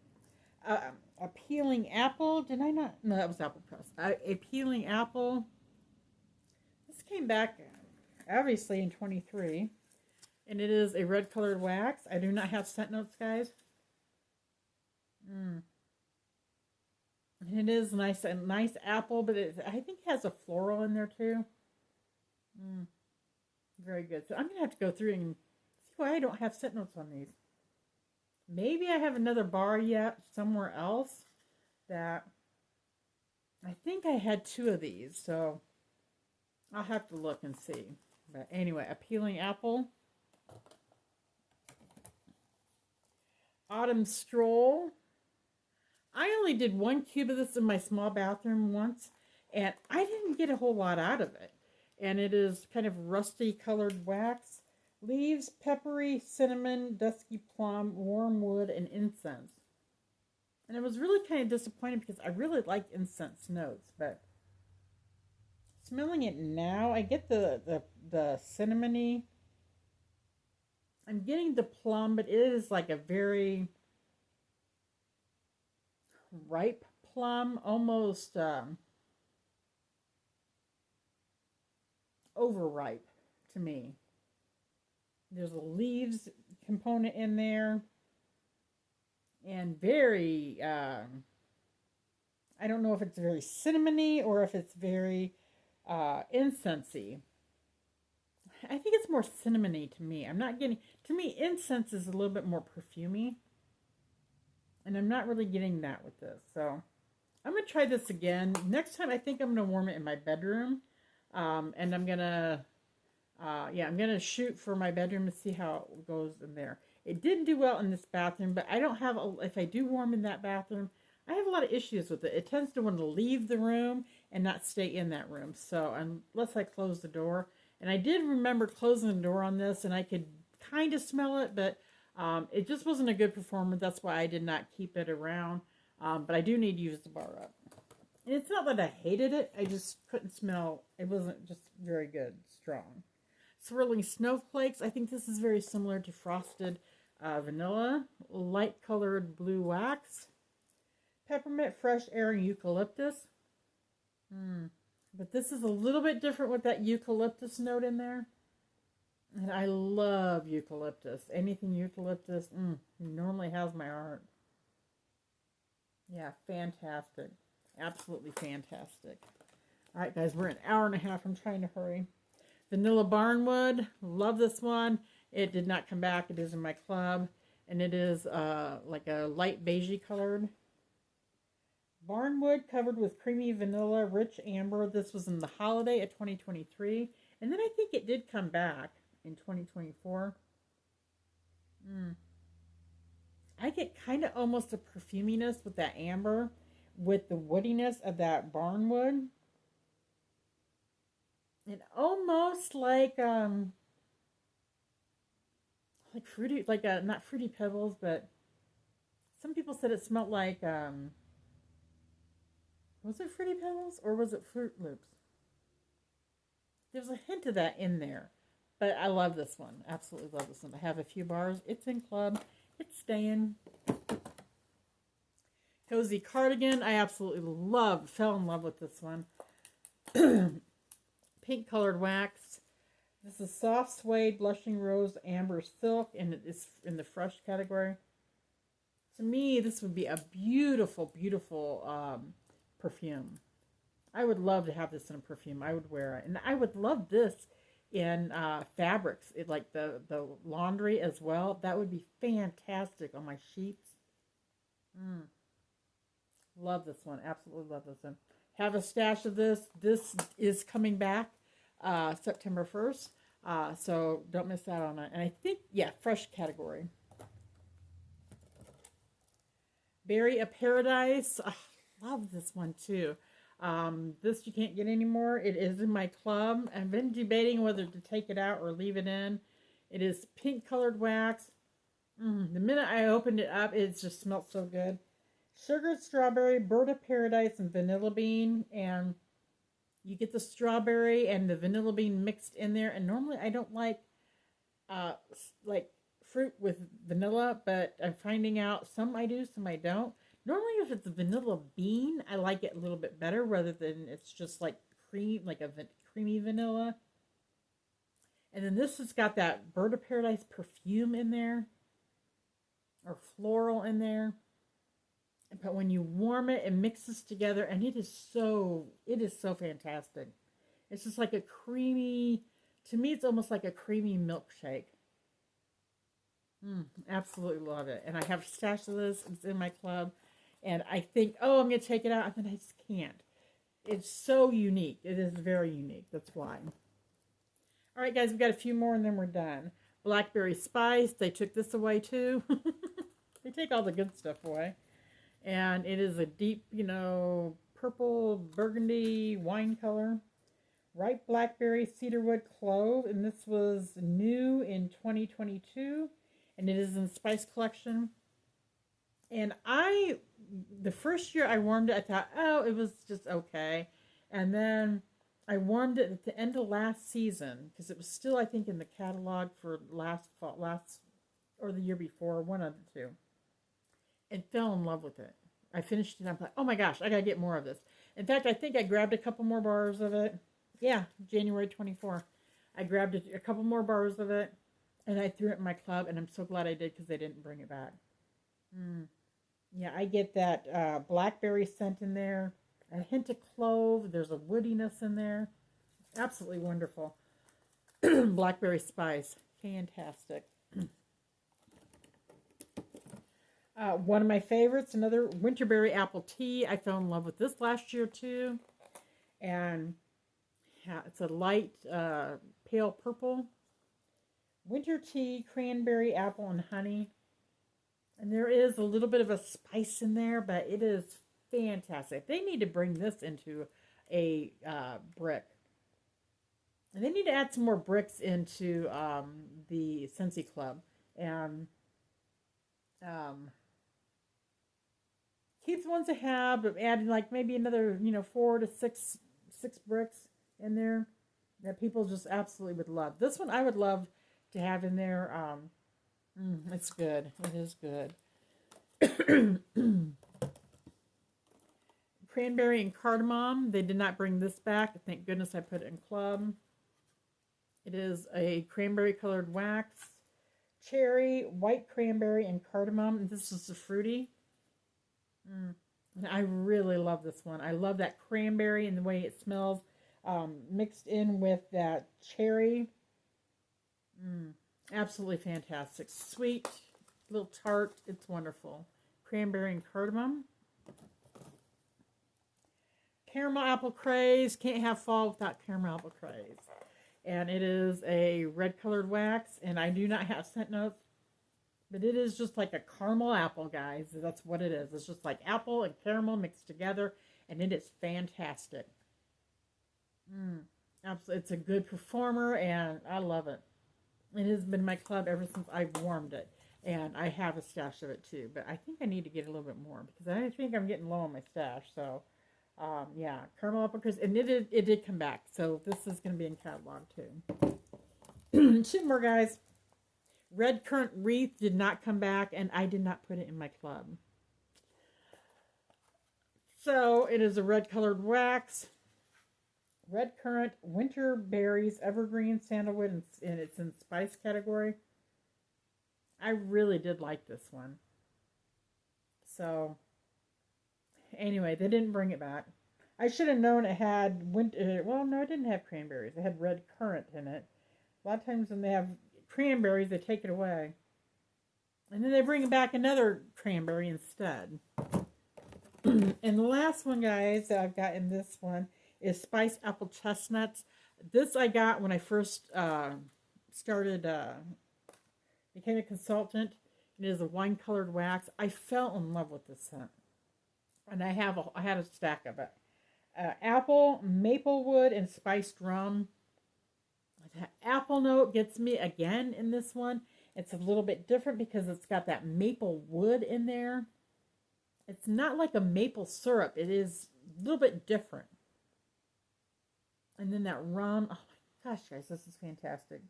A peeling apple. Did I not? No, that was apple press. A peeling apple. This came back, obviously, in 23. And it is a red colored wax. I do not have scent notes, guys. And it is a nice apple, but I think it has a floral in there too. Very good. So I'm going to have to go through and see why I don't have scent notes on these. Maybe I have another bar yet somewhere else that I think I had 2 of these. So I'll have to look and see. But anyway, a peeling apple. Autumn Stroll. I only did 1 cube of this in my small bathroom once, And I didn't get a whole lot out of it. And it is kind of rusty colored wax. Leaves, peppery, cinnamon, dusky plum, warm wood, and incense. And I was really kind of disappointed because I really like incense notes, but smelling it now, I get the cinnamony. I'm getting the plum, but it is like a very ripe plum, almost overripe to me. There's a leaves component in there, and very, I don't know if it's very cinnamony or if it's very incensey. I think it's more cinnamony to me. I'm not getting, to me, incense is a little bit more perfumey. And I'm not really getting that with this. So I'm going to try this again. Next time, I think I'm going to warm it in my bedroom. And I'm going to, I'm going to shoot for my bedroom to see how it goes in there. It didn't do well in this bathroom, but I don't have, if I do warm in that bathroom, I have a lot of issues with it. It tends to want to leave the room and not stay in that room. So unless I close the door. And I did remember closing the door on this, and I could kind of smell it, but it just wasn't a good performer. That's why I did not keep it around. But I do need to use the bar up. And it's not that I hated it. I just couldn't smell. It wasn't just very good, strong. Swirling snowflakes. I think this is very similar to frosted vanilla. Light colored blue wax. Peppermint, fresh air, and eucalyptus. But this is a little bit different with that eucalyptus note in there. And I love eucalyptus. Anything eucalyptus normally has my heart. Yeah, fantastic. Absolutely fantastic. All right, guys, we're an hour and a half. I'm trying to hurry. Vanilla Barnwood. Love this one. It did not come back. It is in my club. And it is like a light beigey colored. Barnwood covered with creamy vanilla, rich amber. This was in the holiday of 2023. And then I think it did come back in 2024. I get kind of almost a perfuminess with that amber, with the woodiness of that barnwood. And almost like fruity, like not Fruity Pebbles, but some people said it smelled like was it Fruity Pebbles or was it Fruit Loops? There's a hint of that in there. But I love this one. Absolutely love this one. I have a few bars. It's in club. It's staying. Cozy Cardigan. I absolutely fell in love with this one. Pink colored wax. This is soft suede, blushing rose, amber silk, and it is in the fresh category. To me, this would be a beautiful, beautiful perfume. I would love to have this in a perfume. I would wear it. And I would love this in fabrics, like the laundry as well. That would be fantastic on my sheets. Love this one. Absolutely love this one. Have a stash of this. This is coming back September 1st. So don't miss out on it. And I think, fresh category. Berry of Paradise. Love this one too. This you can't get anymore. It is in my club. I've been debating whether to take it out or leave it in. It is pink colored wax. The minute I opened it up, it just smelled so good. Sugared strawberry, bird of paradise, and vanilla bean. And you get the strawberry and the vanilla bean mixed in there. And normally I don't like fruit with vanilla, but I'm finding out some I do, some I don't. Normally, if it's a vanilla bean, I like it a little bit better rather than it's just like cream, like a creamy vanilla. And then this has got that bird of paradise perfume in there, or floral in there. But when you warm it, it mixes together, and it is so fantastic. It's just like a creamy, to me, it's almost like a creamy milkshake. Absolutely love it. And I have a stash of this. It's in my club. And I think, I'm going to take it out. And then I just can't. It's so unique. It is very unique. That's why. All right, guys. We've got a few more and then we're done. Blackberry Spice. They took this away too. They take all the good stuff away. And it is a deep, purple burgundy wine color. Ripe blackberry cedarwood clove, and this was new in 2022, and it is in Spice Collection. And the first year I warmed it, I thought, oh, it was just okay. And then I warmed it at the end of last season because it was still, I think, in the catalog for last fall, or the year before, one of the two, and fell in love with it. I finished it. I'm like, oh my gosh, I gotta get more of this. In fact, I think I grabbed a couple more bars of it. Yeah, January 24. I grabbed a couple more bars of it, and I threw it in my club, and I'm so glad I did because they didn't bring it back. Yeah, I get that blackberry scent in there, a hint of clove. There's a woodiness in there. Absolutely wonderful. Blackberry spice. Fantastic. One of my favorites, another winterberry apple tea. I fell in love with this last year too. And yeah, it's a light pale purple. Winter tea, cranberry, apple, and honey. And there is a little bit of a spice in there, but it is fantastic. They need to bring this into a brick. And they need to add some more bricks into the Scentsy Club. And keep the ones I have, but adding like maybe another, 4 to 6 bricks in there that people just absolutely would love. This one I would love to have in there. It's good. It is good. Cranberry and cardamom. They did not bring this back. Thank goodness I put it in club. It is a cranberry colored wax. Cherry, white cranberry, and cardamom. And this is the fruity. And I really love this one. I love that cranberry and the way it smells mixed in with that cherry. Absolutely fantastic. Sweet, little tart. It's wonderful. Cranberry and cardamom. Caramel apple craze. Can't have fall without caramel apple craze. And it is a red colored wax. And I do not have scent notes. But it is just like a caramel apple, guys. That's what it is. It's just like apple and caramel mixed together. And it is fantastic. Absolutely. It's a good performer. And I love it. It has been my club ever since I've warmed it. And I have a stash of it too. But I think I need to get a little bit more. Because I think I'm getting low on my stash. So, yeah. Caramel apple crisp. And it did come back. So this is going to be in catalog too. 2 more, guys. Red currant wreath did not come back. And I did not put it in my club. So it is a red colored wax. Red currant, winter berries, evergreen, sandalwood, and it's in spice category. I really did like this one. So, anyway, they didn't bring it back. I should have known it had winter. Well, no, it didn't have cranberries. It had red currant in it. A lot of times when they have cranberries, they take it away. And then they bring back another cranberry instead. And the last one, guys, that I've got in this one is spiced apple chestnuts. This I got when I first became a consultant. It is a wine-colored wax. I fell in love with this scent. And I had a stack of it. Apple, maplewood, and spiced rum. The apple note gets me again in this one. It's a little bit different because it's got that maple wood in there. It's not like a maple syrup. It is a little bit different. And then that rum. Oh my gosh, guys, this is fantastic.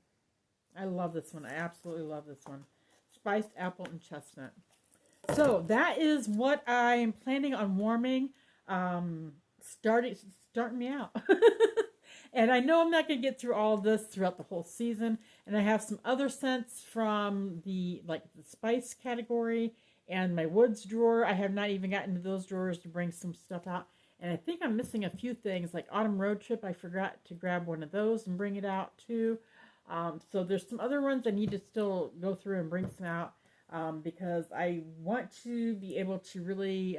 I love this one. I absolutely love this one. Spiced apple and chestnut. So that is what I'm planning on warming. Starting me out. And I know I'm not going to get through all of this throughout the whole season. And I have some other scents from the spice category and my woods drawer. I have not even gotten to those drawers to bring some stuff out. And I think I'm missing a few things, like Autumn Road Trip. I forgot to grab one of those and bring it out too. So there's some other ones I need to still go through and bring some out because I want to be able to really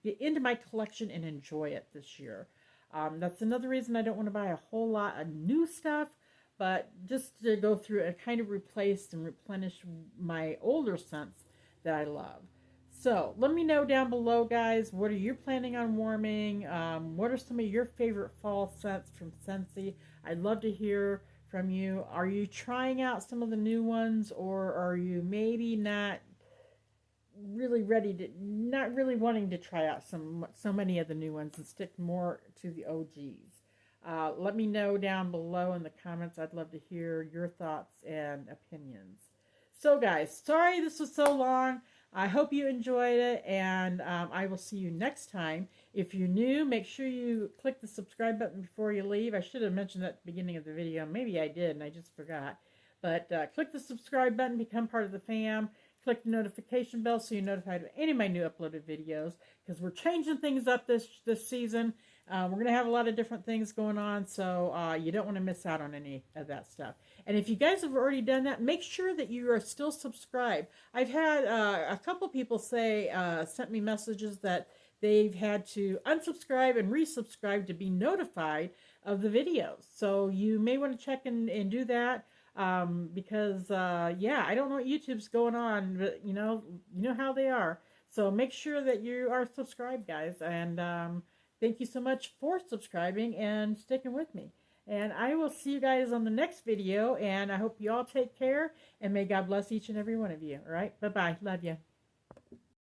get into my collection and enjoy it this year. That's another reason I don't want to buy a whole lot of new stuff, but just to go through and kind of replace and replenish my older scents that I love. So let me know down below, guys, what are you planning on warming? What are some of your favorite fall scents from Scentsy? I'd love to hear from you. Are you trying out some of the new ones, or are you maybe not really ready to, not really wanting to try out so many of the new ones and stick more to the OGs? Let me know down below in the comments. I'd love to hear your thoughts and opinions. So, guys, sorry this was so long. I hope you enjoyed it, and I will see you next time. If you're new, make sure you click the subscribe button before you leave. I should have mentioned that at the beginning of the video. Maybe I did, and I just forgot. But click the subscribe button, become part of the fam. Click the notification bell so you're notified of any of my new uploaded videos, because we're changing things up this season. We're going to have a lot of different things going on, so you don't want to miss out on any of that stuff. And if you guys have already done that, make sure that you are still subscribed. I've had a couple people say, sent me messages that they've had to unsubscribe and resubscribe to be notified of the videos. So you may want to check and do that. Because yeah, I don't know what YouTube's going on, but you know how they are. So make sure that you are subscribed, guys, and thank you so much for subscribing and sticking with me. And I will see you guys on the next video, and I hope you all take care, and may God bless each and every one of you. All right, bye bye, love you.